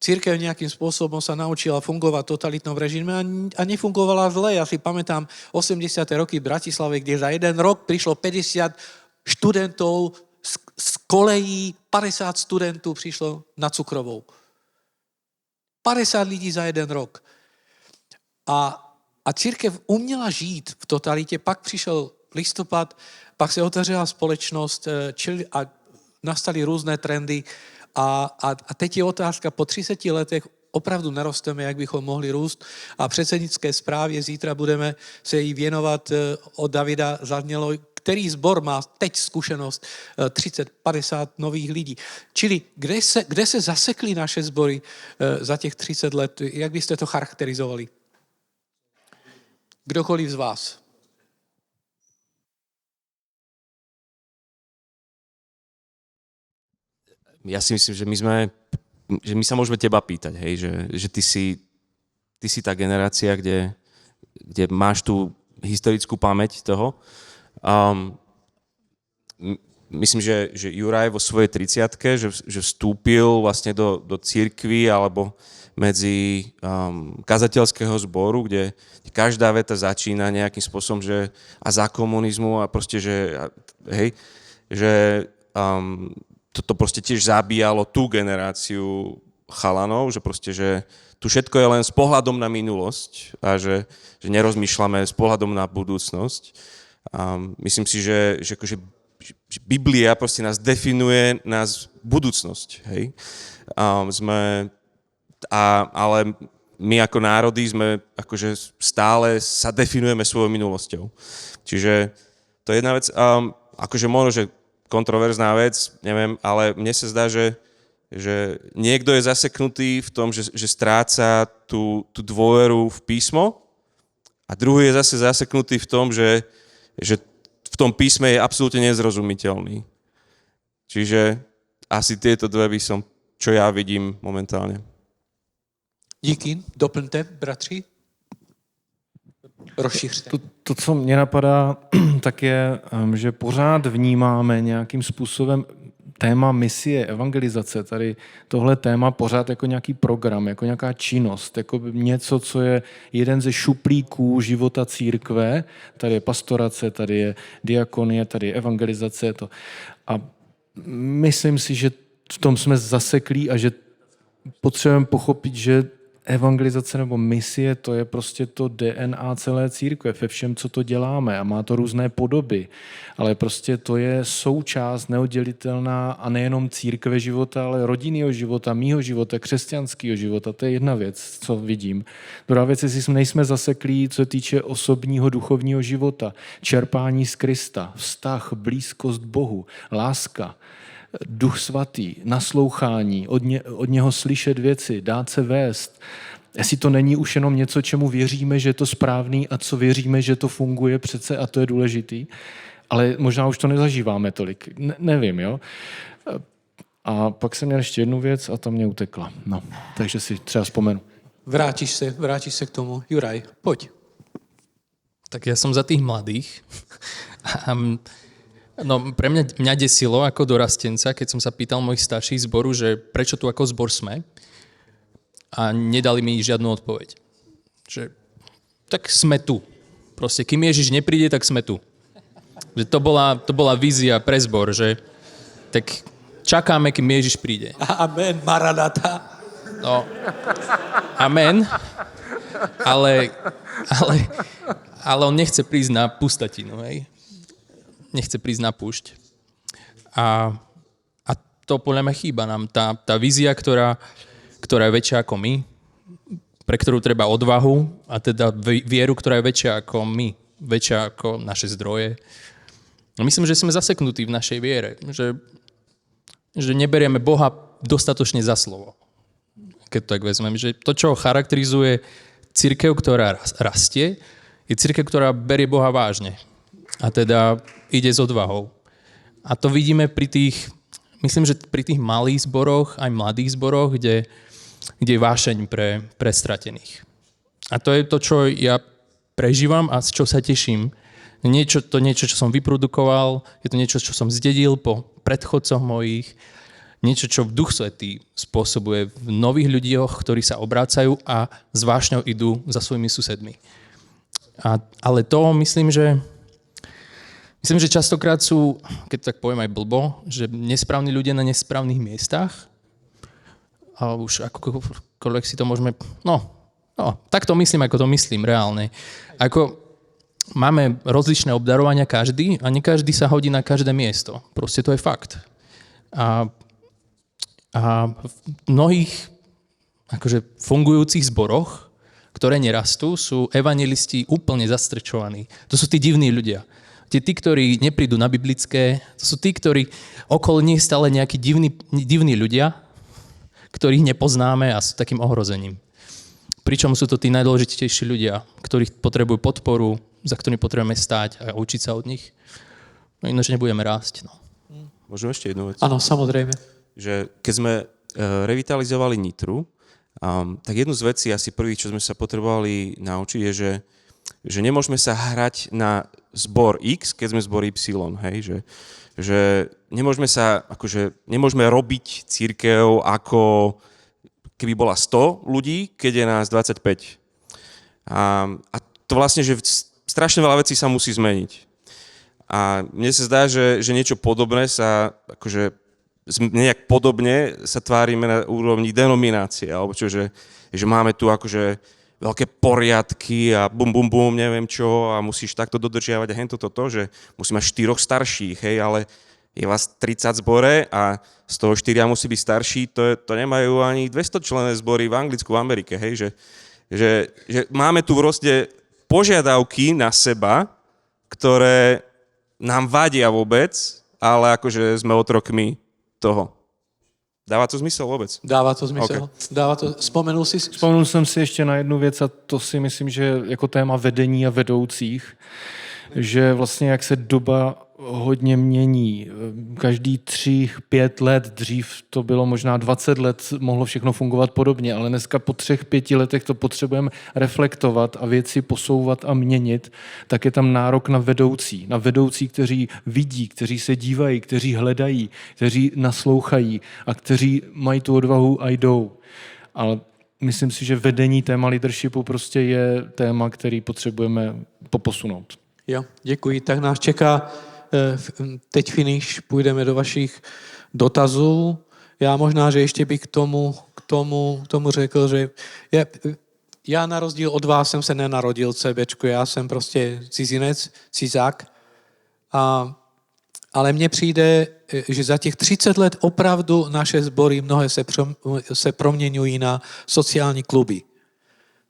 Speaker 2: Cirkev nejakým spôsobom sa naučila fungovať v totalitnom režime a nefungovala zle. Ja si pamätám 80. roky v Bratislave, kde za jeden rok prišlo 50 študentov z kolejí, 50 študentov prišlo na Cukrovou. 50 ľudí za jeden rok. A cirkev uměla žít v totalitě, pak přišel listopad, pak se otevřela společnost a nastaly různé trendy a teď je otázka, po 30 letech opravdu nerosteme, jak bychom mohli růst a předsednické zprávě zítra budeme se jí věnovat. Od Davida zaznělo, který zbor má teď zkušenost 30-50 nových lidí. Čili kde se zasekly naše zbory za těch 30 let? Jak byste to charakterizovali? Kdokoliv z vás.
Speaker 6: Ja si myslím, že my sa môžeme teba pýtať, hej, že ty si tá generácia, kde máš tú historickú pamäť toho. Myslím, že Juraj vo svojej 30-ke, že vstúpil vlastne do cirkvi alebo medzi kazateľského zboru, kde každá veta začína nejakým spôsobom, že a za komunizmu a proste, že toto proste tiež zabíjalo tú generáciu chalanov, že proste, že tu všetko je len s pohľadom na minulosť a že nerozmýšľame s pohľadom na budúcnosť. Myslím si, že Biblia proste nás definuje nás budúcnosť, hej. Ale my ako národy sme akože stále sa definujeme svojou minulosťou. Čiže to je jedna vec, akože možno, že kontroverzná vec, neviem, ale mne sa zdá, že niekto je zaseknutý v tom, že stráca tú dôveru v písmo a druhý je zase zaseknutý v tom, že v tom písme je absolútne nezrozumiteľný. Čiže asi tieto dve by som, čo ja vidím momentálne.
Speaker 2: Díky, doplňte, bratři. Rozšířte.
Speaker 5: To, co mě napadá, tak je, že pořád vnímáme nějakým způsobem téma misie, evangelizace, tady tohle téma pořád jako nějaký program, jako nějaká činnost, jako něco, co je jeden ze šuplíků života církve, tady je pastorace, tady je diakonie, tady je evangelizace. A myslím si, že v tom jsme zaseklí a že potřebujeme pochopit, že evangelizace nebo misie, to je prostě to DNA celé církve ve všem, co to děláme a má to různé podoby, ale prostě to je součást neoddělitelná a nejenom církve života, ale rodinného života, mýho života, křesťanského života, to je jedna věc, co vidím. Druhá věc, jestli nejsme zaseklí, co se týče osobního duchovního života, čerpání z Krista, vztah, blízkost Bohu, láska, Duch svatý, naslouchání, od něho slyšet věci, dát se vést. Jestli to není už jenom něco, čemu věříme, že je to správný a co věříme, že to funguje přece a to je důležitý, ale možná už to nezažíváme tolik. Nevím, jo? A pak jsem měl ještě jednu věc a ta mě utekla. No, takže si třeba vzpomenu.
Speaker 2: Vrátiš se k tomu. Juraj, poď.
Speaker 4: Tak ja som za tých mladých. No, pre mňa desilo ako dorastenca, keď som sa pýtal mojich starších zboru, že prečo tu ako zbor sme a nedali mi žiadnu odpoveď. Že tak sme tu. Proste, kým Ježiš nepríde, tak sme tu. Že to bola vízia pre zbor, že tak čakáme, kým Ježiš príde.
Speaker 2: Amen, Maranata.
Speaker 4: No, amen, ale on nechce prísť na pustatinu, hej. Nechce prísť na púšť. A to podľa mňa chýba nám. Tá vízia, ktorá je väčšia ako my, pre ktorú treba odvahu a teda vieru, ktorá je väčšia ako my, väčšia ako naše zdroje. Myslím, že sme zaseknutí v našej viere, že neberieme Boha dostatočne za slovo. Keď to tak vezmem, že to, čo charakterizuje cirkev, ktorá rastie, je cirkev, ktorá berie Boha vážne. A teda ide s odvahou. A to vidíme myslím, že pri tých malých zboroch, aj mladých zboroch, kde je vášeň pre stratených. A to je to, čo ja prežívam a z čo sa teším. Niečo, čo som vyprodukoval, je to niečo, čo som zdedil po predchodcoch mojich, niečo, čo v Duch Svätý spôsobuje v nových ľuďoch, ktorí sa obrácajú a s vášňou idú za svojimi susedmi. Ale to myslím, že častokrát sú, keď tak poviem aj blbo, že nesprávni ľudia na nesprávnych miestach a už akokoľvek si to môžeme... No, tak to myslím, ako to myslím reálne. Ako máme rozličné obdarovania každý a nie každý sa hodí na každé miesto. Proste to je fakt. A v mnohých akože fungujúcich zboroch, ktoré nerastú, sú evanjelisti úplne zastrečovaní. To sú tí divní ľudia. Tí, ktorí neprídu na biblické, to sú tí, ktorí okolo nich stále nejakí divní ľudia, ktorých nepoznáme a sú takým ohrozením. Pričom sú to tí najdôležitejší ľudia, ktorých potrebujú podporu, za ktorými potrebujeme stáť a učiť sa od nich. No ináč nebudeme rásť. No.
Speaker 6: Môžem ešte jednu vec?
Speaker 2: Áno, samozrejme.
Speaker 6: Že keď sme revitalizovali Nitru, tak jednu z vecí asi prvých, čo sme sa potrebovali naučiť, je, že nemôžeme sa hrať na zbor X, keď sme zbor Y, hej, že nemôžeme robiť cirkev ako keby bola 100 ľudí, keď je nás 25. A to vlastne, že strašne veľa vecí sa musí zmeniť. A mne sa zdá, že niečo podobné sa akože nejak podobne sa tvárime na úrovni denominácie, alebo čo, že máme tu akože veľké poriadky a bum, neviem čo a musíš takto dodržiavať a hento toto, že musí mať 4 starších, hej, ale je vás 30 zbore a z toho 4 musí byť starší, to nemajú ani 200 členné zbory v Anglicku, v Amerike, hej, že máme tu proste požiadavky na seba, ktoré nám vadia vôbec, ale akože sme otrokmi toho. Dáva to zmysel vôbec?
Speaker 2: Dáva to zmysel. Okay. Spomenul si?
Speaker 5: Vzpomněl jsem si ještě na jednu věc a to si myslím, že jako téma vedení a vedoucích, že vlastně jak se doba hodně mění. Každý 3-5 let, dřív to bylo možná 20 let, mohlo všechno fungovat podobně, ale dneska po 3-5 letech to potřebujeme reflektovat a věci posouvat a měnit, tak je tam nárok na vedoucí, kteří vidí, kteří se dívají, kteří hledají, kteří naslouchají a kteří mají tu odvahu a jdou. Ale myslím si, že vedení téma leadershipu prostě je téma, který potřebujeme poposunout.
Speaker 2: Jo, děkuji. Tak nás čeká teď finish, půjdeme do vašich dotazů. Já možná, že ještě bych k tomu řekl, že já na rozdíl od vás jsem se nenarodil CBčku, já jsem prostě cizinec, cizák. Ale mně přijde, že za těch 30 let opravdu naše sbory mnohé se proměňují na sociální kluby.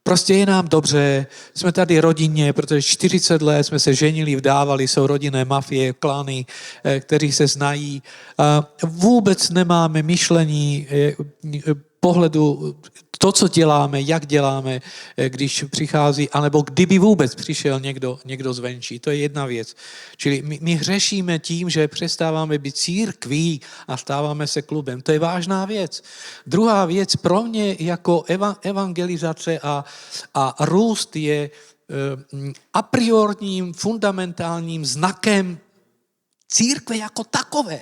Speaker 2: Prostě je nám dobře, jsme tady rodinně, protože 40 let jsme se ženili, vdávali, jsou rodinné mafie, klany, kteří se znají. Vůbec nemáme myšlení, pohledu, to, co děláme, jak děláme, když přichází, anebo kdyby vůbec přišel někdo zvenčí. To je jedna věc. Čili my hřešíme tím, že přestáváme být církví a stáváme se klubem. To je vážná věc. Druhá věc pro mě jako evangelizace a růst je a priorním, fundamentálním znakem církve jako takové.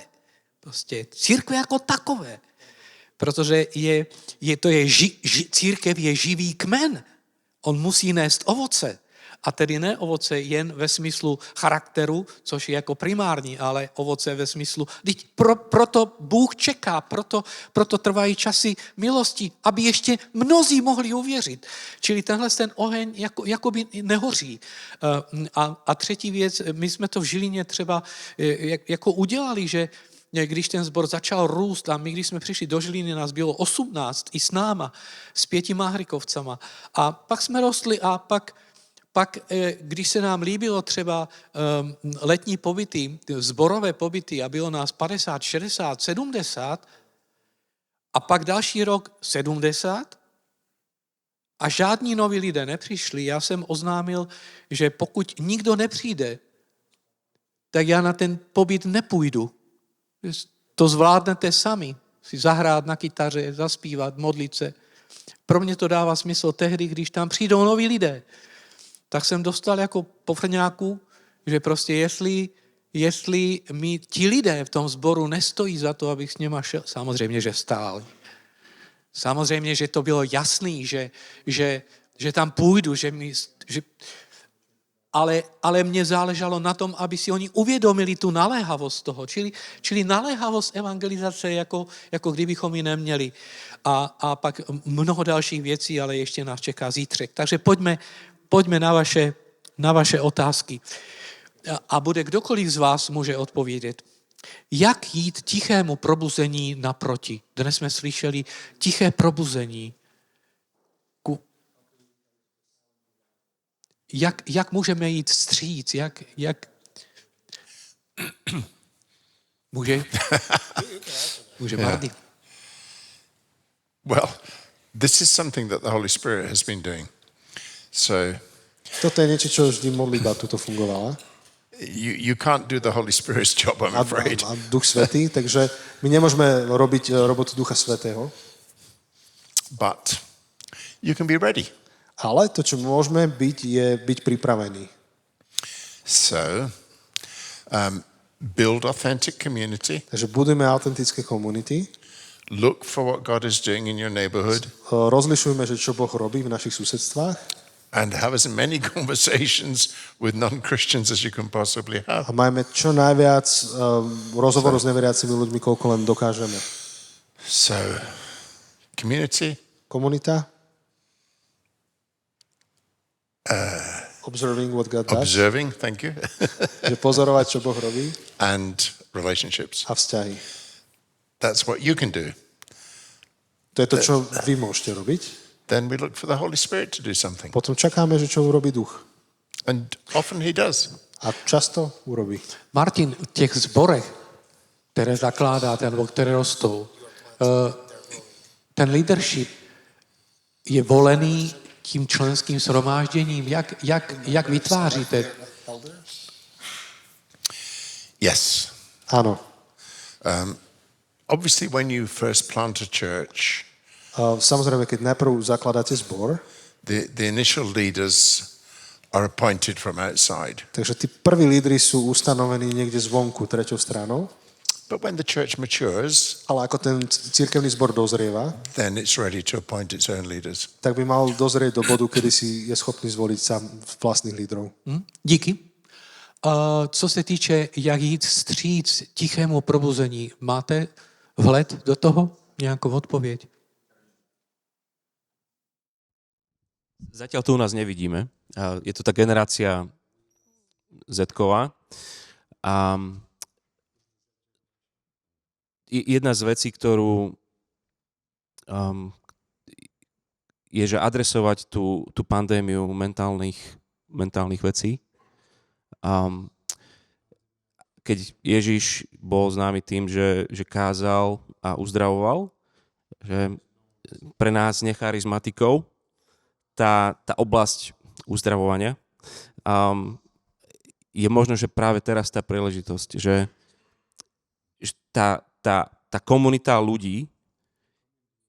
Speaker 2: Prostě církve jako takové. Protože církev je živý kmen. On musí nést ovoce. A tedy ne ovoce jen ve smyslu charakteru, což je jako primární, ale ovoce ve smyslu, proto Bůh čeká, proto trvají časy milosti, aby ještě mnozí mohli uvěřit. Čili tenhle ten oheň jakoby nehoří. A třetí věc, my jsme to v Žilině třeba jako udělali, že když ten sbor začal růst a my, když jsme přišli do Žiliny, nás bylo 18 i s náma, s 5 Máhrykovcama. A pak jsme rostli a pak, když se nám líbilo třeba letní pobyty, sborové pobyty a bylo nás 50, 60, 70 a pak další rok 70 a žádní noví lidé nepřišli, já jsem oznámil, že pokud nikdo nepřijde, tak já na ten pobyt nepůjdu. To zvládnete sami. Si zahrát na kytaře, zaspívat, modlit se. Pro mě to dává smysl tehdy, když tam přijdou noví lidé. Tak jsem dostal jako pofrňáku, že prostě jestli mi ti lidé v tom sboru nestojí za to, abych s něma šel, samozřejmě, že stál. Samozřejmě, že to bylo jasný, že tam půjdu, ale mně záležalo na tom, aby si oni uvědomili tu naléhavost toho. Čili naléhavost evangelizace, jako kdybychom ji neměli. A pak mnoho dalších věcí, ale ještě nás čeká zítřek. Takže pojďme na vaše otázky. A bude kdokoliv z vás může odpovědět. Jak jít tichému probuzení naproti? Dnes jsme slyšeli tiché probuzení. Jak můžeme jít vstříc? Jak... Může Martin.
Speaker 3: Well, this is something that the Holy Spirit has been doing. So
Speaker 1: Toto je niečo, čo vždy modlitba tuto fungovala.
Speaker 3: you can't do the Holy Spirit's job, I'm afraid.
Speaker 1: A Duch Svätý, takže my nemôžeme robiť robotu Ducha Svätého.
Speaker 3: But you can be ready.
Speaker 1: Ale to, čo môžeme byť, je byť pripravení.
Speaker 3: So build authentic community.
Speaker 1: Takže budeme autentické komunity.
Speaker 3: Look for what God is doing in your neighborhood.
Speaker 1: Rozlišujme, že čo Boh robí v našich susedstvách.
Speaker 3: And have as many conversations with non-Christians as you can possibly have.
Speaker 1: A majme čo najviac rozhovorov s neveriacimi ľuďmi, koľko len dokážeme.
Speaker 3: So, community.
Speaker 1: Komunita. Observing what God does.
Speaker 3: Observing, thank you.
Speaker 1: Že pozorovať, čo Boh robí.
Speaker 3: And relationships.
Speaker 1: A vzťahy.
Speaker 3: That's what you can do.
Speaker 1: To je to, čo vy môžete robiť.
Speaker 3: Then we look for the Holy Spirit to do something.
Speaker 1: Potom čakáme, že čo urobí Duch.
Speaker 3: And often he does.
Speaker 1: A často urobí.
Speaker 2: Martin, v těch zborech, které zakládáte, nebo které rostou, ten leadership je volený tím členským shromážděním. Jak vytváříte?
Speaker 3: Yes.
Speaker 1: Áno.
Speaker 3: Obviously, when you first plant a church,
Speaker 1: Samozrejme, keď najprv zakladáte zbor,
Speaker 3: the initial leaders are appointed from outside.
Speaker 1: takže tí prví lídri sú ustanovení niekde zvonku, treťou stranou,
Speaker 3: But when the church matures,
Speaker 1: ale ako ten cirkevný zbor dozrieva,
Speaker 3: then it's ready to appoint its own leaders.
Speaker 1: tak by mal dozrieť do bodu, kedy si je schopný zvoliť sám vlastných lídrov.
Speaker 2: Díky. Co se týče, jak jít vstříc tichému probuzení, máte vhled do toho? Nějakou odpověď?
Speaker 6: Zatiaľ to u nás nevidíme. Je to tá generácia Z-ková. A jedna z vecí, ktorú je, že adresovať tú pandémiu mentálnych vecí. Keď Ježiš bol známy tým, že kázal a uzdravoval, že pre nás necharizmatikov tá oblasť uzdravovania je možno, že práve teraz tá príležitosť, že tá komunita ľudí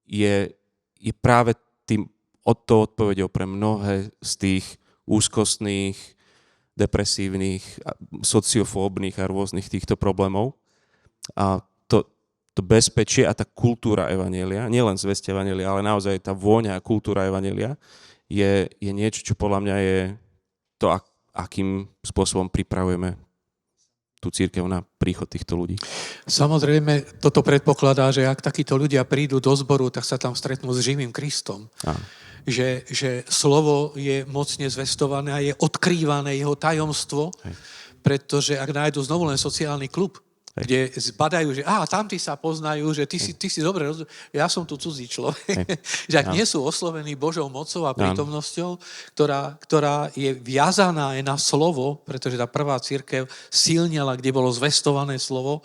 Speaker 6: je práve tým odpoveďou pre mnohé z tých úzkostných, depresívnych, sociofóbnych a rôznych týchto problémov. A to bezpečie a tá kultúra evanjelia, nielen zvesť evanjelia, ale naozaj tá vôňa a kultúra evanjelia je niečo, čo podľa mňa je to, akým spôsobom pripravujeme tú cirkev na príchod týchto ľudí.
Speaker 2: Samozrejme, toto predpokladá, že ak takíto ľudia prídu do zboru, tak sa tam stretnú s živým Kristom.
Speaker 6: Áno.
Speaker 2: Že slovo je mocne zvestované a je odkrývané jeho tajomstvo, pretože ak nájdu znovu len sociálny klub, kde zbadajú, že tamtí sa poznajú, že ty si dobre rozumie, ja som tu cudzí človek. Že ak nie sú oslovení Božou mocou a prítomnosťou, ktorá je viazaná aj na slovo, pretože tá prvá cirkev silnela, kde bolo zvestované slovo,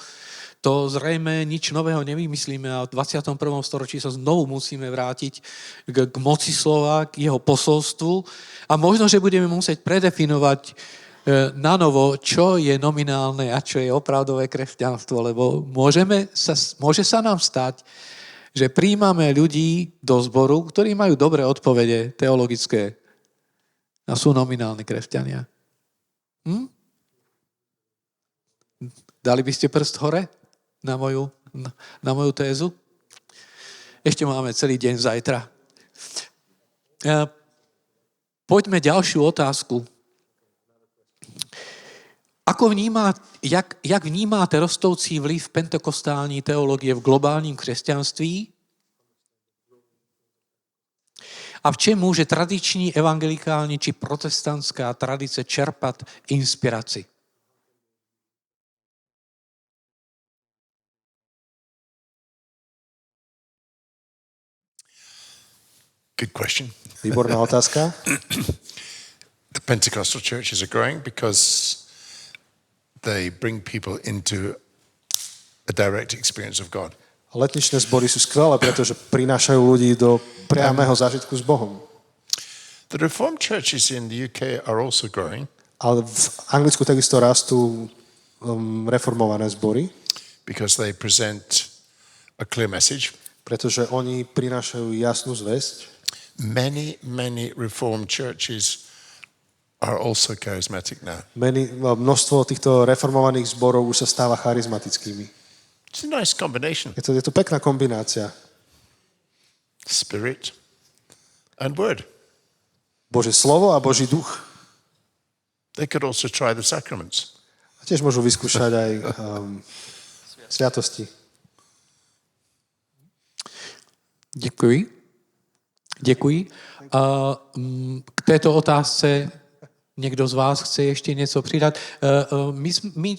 Speaker 2: to zrejme nič nového nevymyslíme a v 21. storočí sa znovu musíme vrátiť k moci slova, k jeho posolstvu a možno, že budeme musieť predefinovať na novo, čo je nominálne a čo je opravdové kresťanstvo, lebo môže sa nám stať, že príjmame ľudí do zboru, ktorí majú dobré odpovede teologické a sú nominálni kresťania. Dali by ste prst hore na moju tézu? Ešte máme celý deň zajtra. Poďme ďalšiu otázku. Jak vnímáte rostoucí vliv pentekostální teológie v globálním křesťanství? A v čem může tradiční evangelikální či protestantská tradice čerpat inspiraci?
Speaker 3: Good question.
Speaker 1: Výborná otázka.
Speaker 3: The Pentecostal churches are growing because they bring people into a direct experience of God.
Speaker 1: Letničné zbory sú skvelé, pretože prinášajú ľudí do priamého zážitku s Bohom.
Speaker 3: The Reformed churches in the UK are also growing.
Speaker 1: Ale v Anglicku takisto rastú reformované zbory.
Speaker 3: Because they present a clear message.
Speaker 1: Pretože oni prinášajú jasnú zvesť.
Speaker 3: Many Reformed churches are also charismatic now.
Speaker 1: Množstvo týchto reformovaných zborov už sa stáva charizmatickými.
Speaker 3: It's a nice combination.
Speaker 1: Je to pekná kombinácia.
Speaker 3: Spirit and word.
Speaker 1: Božie slovo a Boží duch.
Speaker 3: They could also try the sacraments.
Speaker 1: A tiež môžu vyskúšať aj sviatosti.
Speaker 2: Děkuji. K této otázce někdo z vás chce ještě něco přidat? My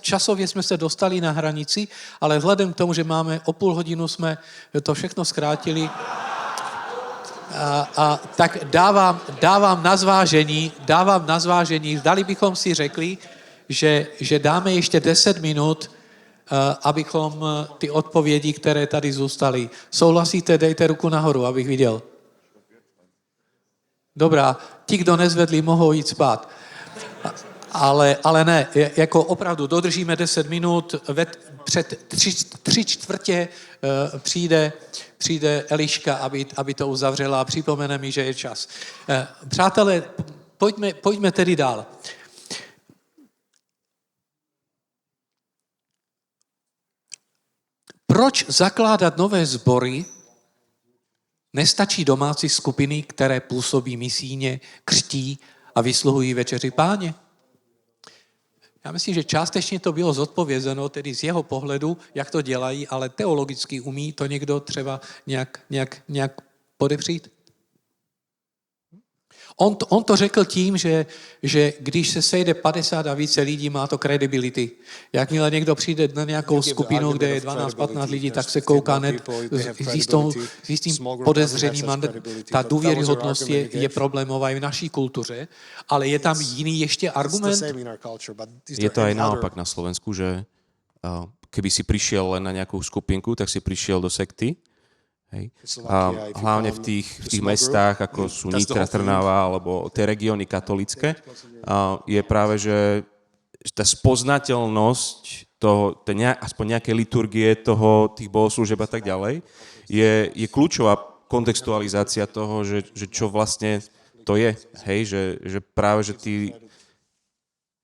Speaker 2: časově jsme se dostali na hranici, ale vzhledem k tomu, že máme o půl hodinu, jsme to všechno zkrátili. Tak dávám na zvážení, zdali bychom si řekli, že dáme ještě 10 minut, abychom ty odpovědi, které tady zůstaly. Souhlasíte, dejte ruku nahoru, abych viděl. Dobrá, ti, kdo nezvedli, mohou jít spát. Ale ne, jako opravdu dodržíme 10 minut, před 3/4 přijde Eliška, aby to uzavřela a připomene mi, že je čas. Přátelé, pojďme tedy dál. Proč zakládat nové sbory? Nestačí domácí skupiny, které působí misijně, křtí a vysluhují večeři Páně? Já myslím, že částečně to bylo zodpovězeno, tedy z jeho pohledu, jak to dělají, ale teologicky umí to někdo třeba nějak podepřít? On to řekl tím, že když se sejde 50 a více lidí, má to credibility. Jakmile někdo přijde na nějakou skupinu, kde je 12-15 lidí, tak se kouká s jistým podezřením. Ta důvěryhodnost je problémová i v naší kultuře, ale je tam jiný ještě argument?
Speaker 6: Je to aj naopak na Slovensku, že keby si prišiel len na nejakú skupinku, tak si prišiel do sekty. Hej. A hlavne v tých mestách, ako sú Nitra, Trnava alebo tie regióny katolické, je práve, že tá spoznateľnosť aspoň nejakej liturgie tých bohoslúžeb a tak ďalej, je kľúčová kontextualizácia toho, že čo vlastne to je. Hej, že práve, že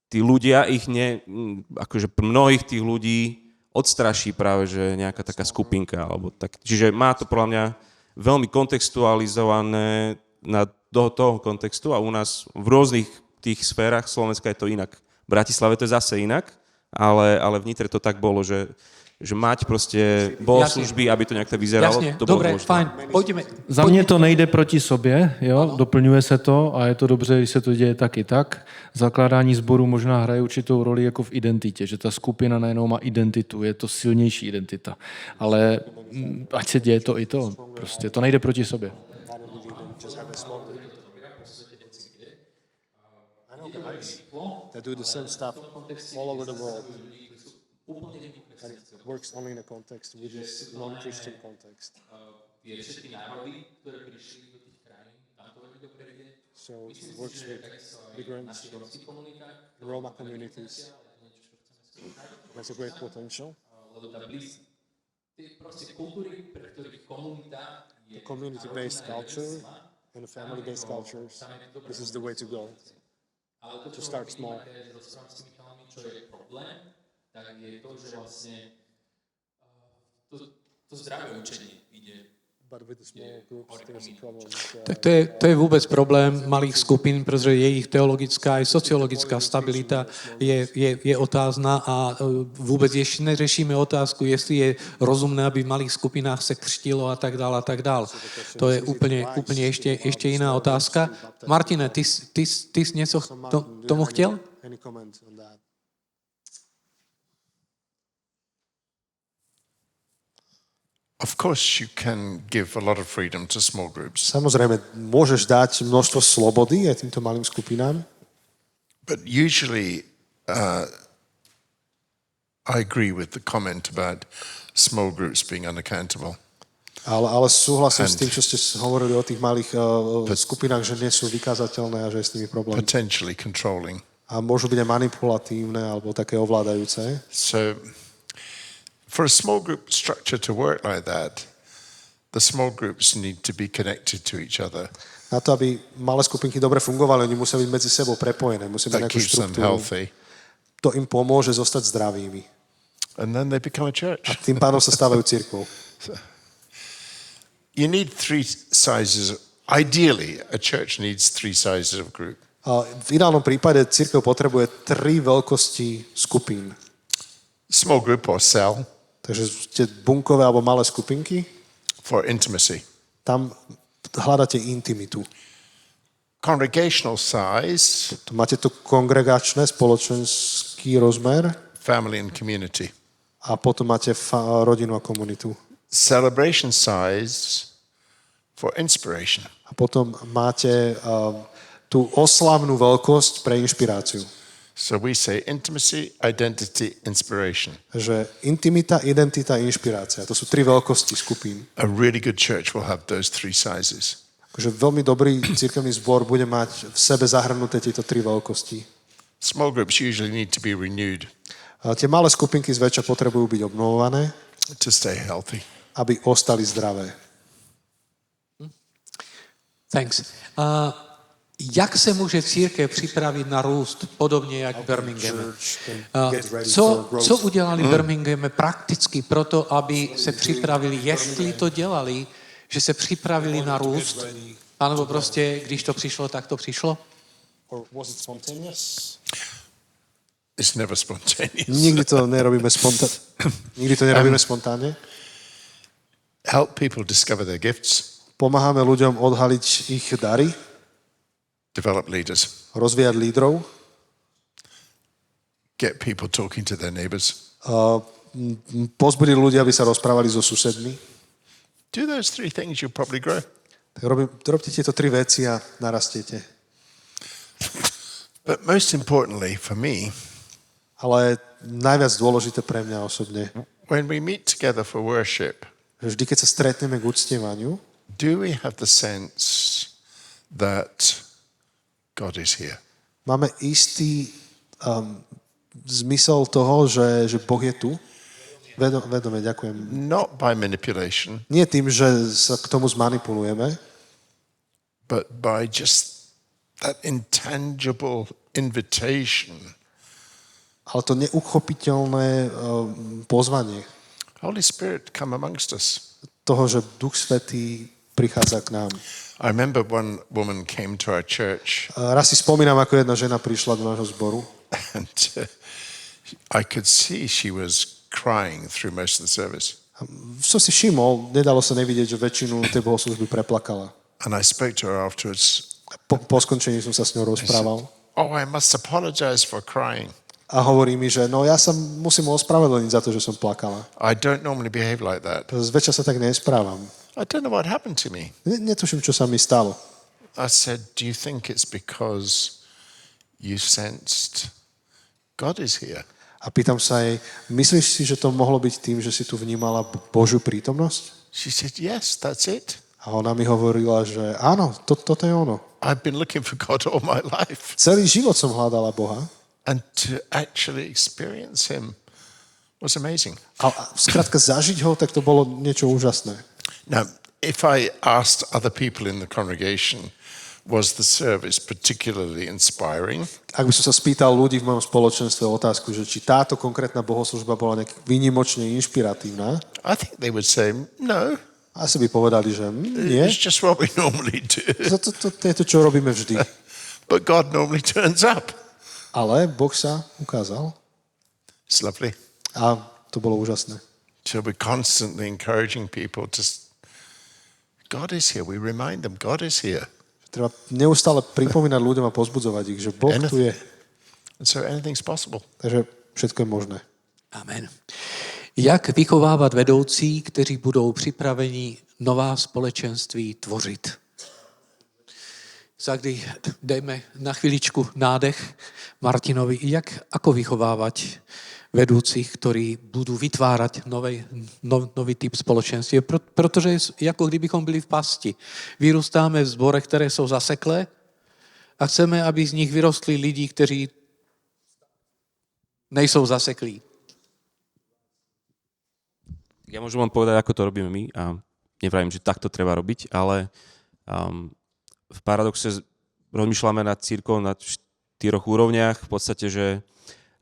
Speaker 6: tí ľudia akože mnohých tých ľudí odstraší práve, že nejaká taká skupinka. Alebo tak. Čiže má to podľa mňa veľmi kontextualizované do toho kontextu a u nás v rôznych tých sférach Slovenska je to inak. V Bratislave to je zase inak, ale v Nitre to tak bolo, že mať proste bohoslužby, aby to nejak tak vyzeralo.
Speaker 2: Jasne,
Speaker 6: To bolo
Speaker 2: dobre,
Speaker 6: dôležité.
Speaker 2: fajn, poďme.
Speaker 5: Za mě to nejde proti sobě, jo? Doplňuje se to a je to dobře, když se to děje tak i tak. Zakládání sboru možná hraje určitou roli jako v identitě, že ta skupina najednou má identitu, je to silnější identita. Ale ať se děje to i to, prostě to nejde proti sobě.
Speaker 1: They do the same stuff all over the world. And it works only in a context, which is non-Christian context. So it works with migrants, Roma communities. That's a great potential. The community-based culture and the family-based cultures, this is the way to go. To start small.
Speaker 4: Tak je to, že vlastne to zdravé učenie ide.
Speaker 1: But with the small groups, there's a problem.
Speaker 2: Tak to je vůbec problém malých skupin, protože jejich teologická i sociologická stabilita je otázna a vůbec ještě neřešíme otázku, jestli je rozumné, aby v malých skupinách se křtilo a tak dále a tak dále. To je úplně ještě jiná otázka. Martine, ty jsi něco tomu chtěl?
Speaker 1: Any comment on that?
Speaker 3: Of course, you can give a lot of freedom to small groups,
Speaker 1: Samozrejme, môžeš dať množstvo slobody aj týmto malým skupinám,
Speaker 3: but usually I agree with the comment about small groups being unaccountable.
Speaker 1: ale súhlasím s tým, čo ste hovorili o tých malých skupinách, že nie sú vykázateľné a že je s nimi problém.
Speaker 3: Potentially controlling.
Speaker 1: A môžu byť aj manipulatívne alebo také ovládajúce.
Speaker 3: So, for a small group structure to work like that, the small groups need to be connected to each other.
Speaker 1: Na to, aby malé skupinky dobre fungovali, oni musia byť medzi sebou prepojené, musia mať
Speaker 3: That
Speaker 1: nejakú
Speaker 3: keeps them
Speaker 1: štruktúru.
Speaker 3: healthy.
Speaker 1: To im pomôže zostať zdravými.
Speaker 3: And then they become a church.
Speaker 1: A tým pádom sa stávajú cirkvou.
Speaker 3: You need three sizes. Ideally, a church needs three sizes of group.
Speaker 1: A v ideálnom prípade cirkev potrebuje 3 veľkosti skupín.
Speaker 3: Small group or cell
Speaker 1: Takže ste bunkové alebo malé skupinky,
Speaker 3: for intimacy.
Speaker 1: tam hľadáte intimitu.
Speaker 3: Congregational size,
Speaker 1: Máte tu kongregačné, spoločenský rozmer
Speaker 3: family and community.
Speaker 1: a potom máte rodinu a komunitu.
Speaker 3: Celebration size for inspiration.
Speaker 1: A potom máte tú oslavnú veľkosť pre inšpiráciu.
Speaker 3: So we say intimacy, identity, inspiration.
Speaker 1: Že intimita, identita, inšpirácia. To sú 3 veľkosti skupín.
Speaker 3: A really good church will have those three sizes.
Speaker 1: Takže veľmi dobrý cirkevný zbor bude mať v sebe zahrnuté tieto 3 veľkosti.
Speaker 3: Small groups usually need to be renewed
Speaker 1: A tie malé skupinky zväčša potrebujú byť obnovované,
Speaker 3: to stay healthy.
Speaker 1: aby ostali zdravé.
Speaker 2: Thanks. Jak se může církev připravit na růst, podobně jak v Birminghamu? Co udělali v Birminghamu prakticky proto, aby se připravili, jestli to dělali, že se připravili na růst, anebo prostě, když to přišlo, tak to přišlo?
Speaker 3: It's never spontaneous.
Speaker 1: Nikdy to nerobíme spontánne.
Speaker 3: Help people discover their gifts,
Speaker 1: Pomáhame ľuďom odhaliť ich dary,
Speaker 3: develop leaders,
Speaker 1: rozvíjať lídrov,
Speaker 3: get people talking to their neighbors.
Speaker 1: pozbudiť ľudia, aby sa rozprávali so susedmi.
Speaker 3: Do those three things, you'll probably grow.
Speaker 1: Tak robte tieto 3 veci a narastiete.
Speaker 3: But most importantly for me,
Speaker 1: Ale najviac dôležité pre mňa osobne,
Speaker 3: when we meet together for worship,
Speaker 1: že vždy, keď sa stretneme k uctievaniu,
Speaker 3: do we have the sense that God is here?
Speaker 1: máme istý zmysel toho, že Boh je tu. Vedome, ďakujem.
Speaker 3: Not by manipulation,
Speaker 1: Nie tým, že sa k tomu zmanipulujeme,
Speaker 3: but by just that intangible invitation.
Speaker 1: ale to neuchopiteľné pozvanie
Speaker 3: Holy Spirit, come amongst us.
Speaker 1: toho, že Duch Svätý prichádza k nám.
Speaker 3: I remember one woman came to our church
Speaker 1: Raz si spomínam, ako jedna žena prišla do nášho zboru
Speaker 3: and I could see she was crying through most of the service.
Speaker 1: som si všimol, nedalo sa nevidieť, že väčšinu tej bohoslužby preplakala.
Speaker 3: And I spoke to her afterwards.
Speaker 1: Po skončení som sa s ňou rozprával
Speaker 3: Oh, I must apologize for crying.
Speaker 1: a hovorí mi, že no ja sa musím ospravedlniť za to, že som plakala.
Speaker 3: I don't normally behave like that.
Speaker 1: Zväčša sa tak nesprávam.
Speaker 3: I don't know what happened to me.
Speaker 1: Netuším, čo sa mi stalo.
Speaker 3: I said, do you think it's because you sensed God is here?
Speaker 1: A pýtam sa jej, myslíš si, že to mohlo byť tým, že si tu vnímala Božiu prítomnosť?
Speaker 3: She said, yes, that's it.
Speaker 1: A ona mi hovorila, že áno, toto je ono.
Speaker 3: I've been looking for God all my life.
Speaker 1: Celý život som hľadala Boha.
Speaker 3: And to actually experience him was amazing.
Speaker 1: A skrátka zažiť ho, tak to bolo niečo úžasné.
Speaker 3: Now, if I asked other people in the congregation, was the service particularly inspiring?
Speaker 1: Ak by som sa spýtal ľudí v mojom spoločenstve otázku, že či táto konkrétna bohoslužba bola nejak výnimočne inšpiratívna,
Speaker 3: I think they would say, no,
Speaker 1: asi by povedali, že nie.
Speaker 3: it's just what we normally do.
Speaker 1: To je to, čo robíme vždy.
Speaker 3: But God normally turns up.
Speaker 1: Ale Boh sa ukázal
Speaker 3: It's lovely.
Speaker 1: a to bolo úžasné.
Speaker 3: So we're constantly encouraging people to, God is here. We remind them, God is here.
Speaker 1: Treba neustále pripomínať ľuďom a pozbudzovať ich, že Boh tu je.
Speaker 3: And so anything's possible.
Speaker 1: Takže všetko je možné.
Speaker 2: Amen. Jak vychovávat vedoucí, kteří budou připraveni nová společenství tvořit? Zakdy dejme na chviličku nádech Martinovi, ako vychovávať vedúcich, ktorí budú vytvárať nový typ spoločenství. Protože ako kdybychom byli v pasti. Vyrůstáme v zbore, které jsou zaseklé a chceme, aby z nich vyrostli lidi, kteří nejsou zaseklí.
Speaker 6: Ja môžem vám povedať, ako to robíme my a nevravím, že takto treba robiť, ale v paradoxe rozmýšľame nad cirkvou na 4 úrovniach. V podstate, že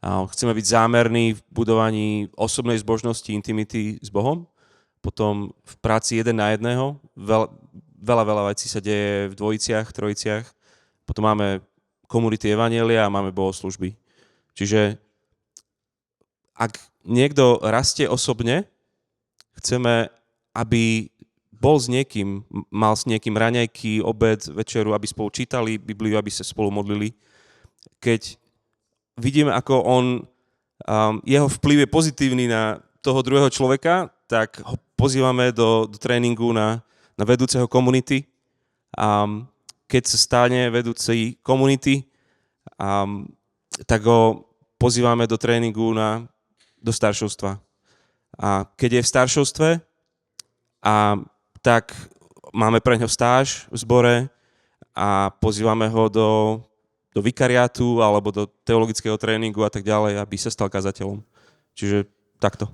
Speaker 6: chceme byť zámerní v budovaní osobnej zbožnosti, intimity s Bohom. Potom v práci 1 na 1. Veľa vecí sa deje v dvojiciach, trojiciach. Potom máme komunity evanjelia a máme bohoslúžby. Čiže ak niekto rastie osobne, chceme, aby bol s niekým, mal s niekým raňajky, obed, večeru, aby spolu čítali Bibliu, aby sa spolu modlili. Keď vidíme, ako jeho vplyv je pozitívny na toho druhého človeka, tak ho pozývame do tréningu na vedúceho komunity. Keď sa stane vedúcej komunity, tak ho pozývame do tréningu do staršovstva. A keď je v staršovstve, tak máme pre ňo stáž v zbore a pozývame ho do vikariátu alebo do teologického tréningu a tak ďalej, aby sa stal kazateľom. Čiže takto.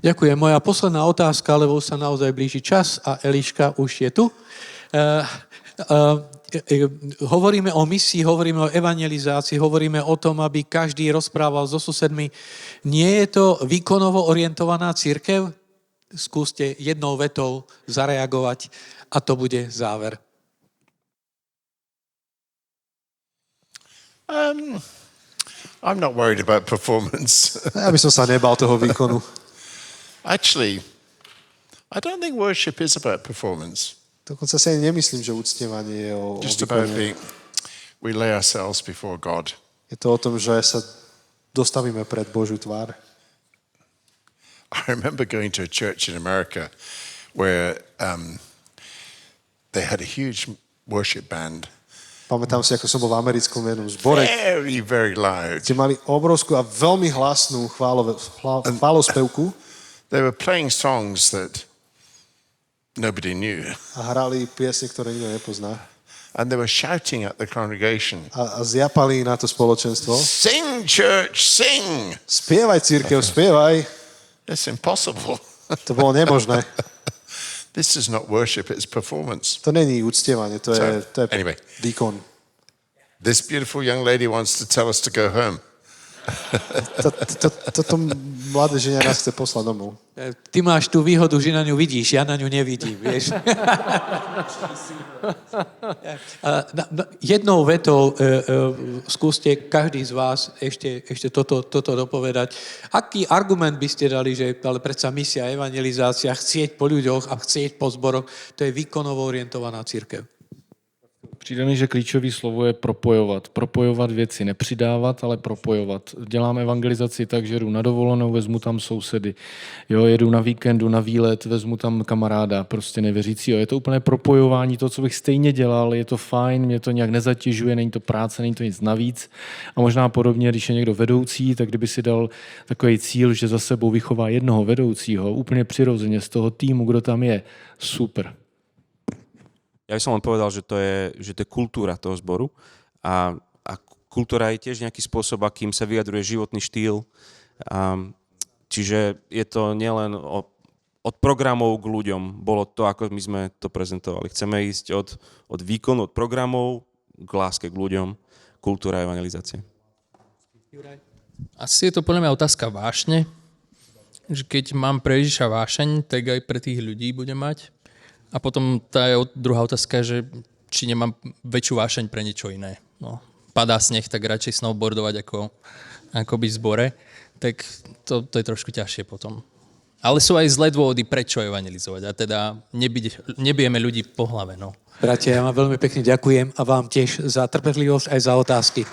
Speaker 2: Ďakujem. Moja posledná otázka, lebo sa naozaj blíži čas a Eliška už je tu. Hovoríme o misii, hovoríme o evangelizácii, hovoríme o tom, aby každý rozprával so susedmi. Nie je to výkonovo orientovaná cirkev? Skúste jednou vetou zareagovať a to bude záver.
Speaker 3: I'm not worried about performance.
Speaker 1: Ja by som sa nebal toho výkonu.
Speaker 3: Actually, I don't think worship is about performance.
Speaker 1: Dokonca si ani nemyslím, že uctievanie je o
Speaker 3: Just about
Speaker 1: výkone.
Speaker 3: we lay ourselves before God.
Speaker 1: Je to o tom, že sa dostavíme pred Božiu tvár.
Speaker 3: I remember going to a church in America where they had a huge worship band.
Speaker 1: Pamätám si, ako som bol v americkom jednom zbore,
Speaker 3: Very, very loud.
Speaker 1: kde mali obrovskú a veľmi hlasnú chválospevku
Speaker 3: They were playing songs that nobody knew.
Speaker 1: a hrali piesne, ktoré nikto nepozná.
Speaker 3: And they were shouting at the congregation,
Speaker 1: A zjapali na to spoločenstvo.
Speaker 3: "Sing, church, sing!"
Speaker 1: Spievaj, církev, spievaj.
Speaker 3: It's impossible.
Speaker 1: To bolo nemožné.
Speaker 3: This is not worship, it's performance.
Speaker 1: To není uctievanie, to je
Speaker 3: Anyway.
Speaker 1: výkon.
Speaker 3: This beautiful young lady wants to tell us to go home.
Speaker 1: Toto mladé ženia nás chce poslať domov.
Speaker 2: Ty máš tú výhodu, že na ňu vidíš, ja na ňu nevidím, vieš. Jednou vetou skúste každý z vás ešte toto dopovedať. Aký argument by ste dali, že ale predsa misia, evangelizácia, chcieť po ľuďoch a chcieť po zboroch, to je výkonovo orientovaná cirkev?
Speaker 5: Přijde mi, že klíčové slovo je propojovat. Propojovat věci, nepřidávat, ale propojovat. Dělám evangelizaci tak, že jdu na dovolenou, vezmu tam sousedy. Jo, jedu na víkendu, na výlet, vezmu tam kamaráda, prostě nevěřícího. Je to úplné propojování, to, co bych stejně dělal, je to fajn, mě to nějak nezatěžuje, není to práce, není to nic navíc. A možná podobně, když je někdo vedoucí, tak kdyby si dal takový cíl, že za sebou vychová jednoho vedoucího, úplně přirozeně z toho týmu, kdo tam je, super.
Speaker 6: Ja by som len povedal, že to je kultúra toho zboru a kultúra je tiež nejaký spôsob, akým sa vyjadruje životný štýl. Čiže je to nielen od programov k ľuďom. Bolo to, ako my sme to prezentovali. Chceme ísť od výkonu, od programov k láske k ľuďom. Kultúra evangelizácie.
Speaker 4: Asi je to podľa mňa otázka vášne. Že keď mám pre Ježiša vášeň, tak aj pre tých ľudí budem mať. A potom tá je druhá otázka, že či nemám väčšiu vášeň pre niečo iné. No, padá sneh, tak radšej snowboardovať ako byť v zbore. Tak to je trošku ťažšie potom. Ale sú aj zlé dôvody, prečo evangelizovať. A teda nebijeme ľudí po hlave. No.
Speaker 2: Bratia, ja vám veľmi pekne ďakujem a vám tiež za trpezlivosť aj za otázky.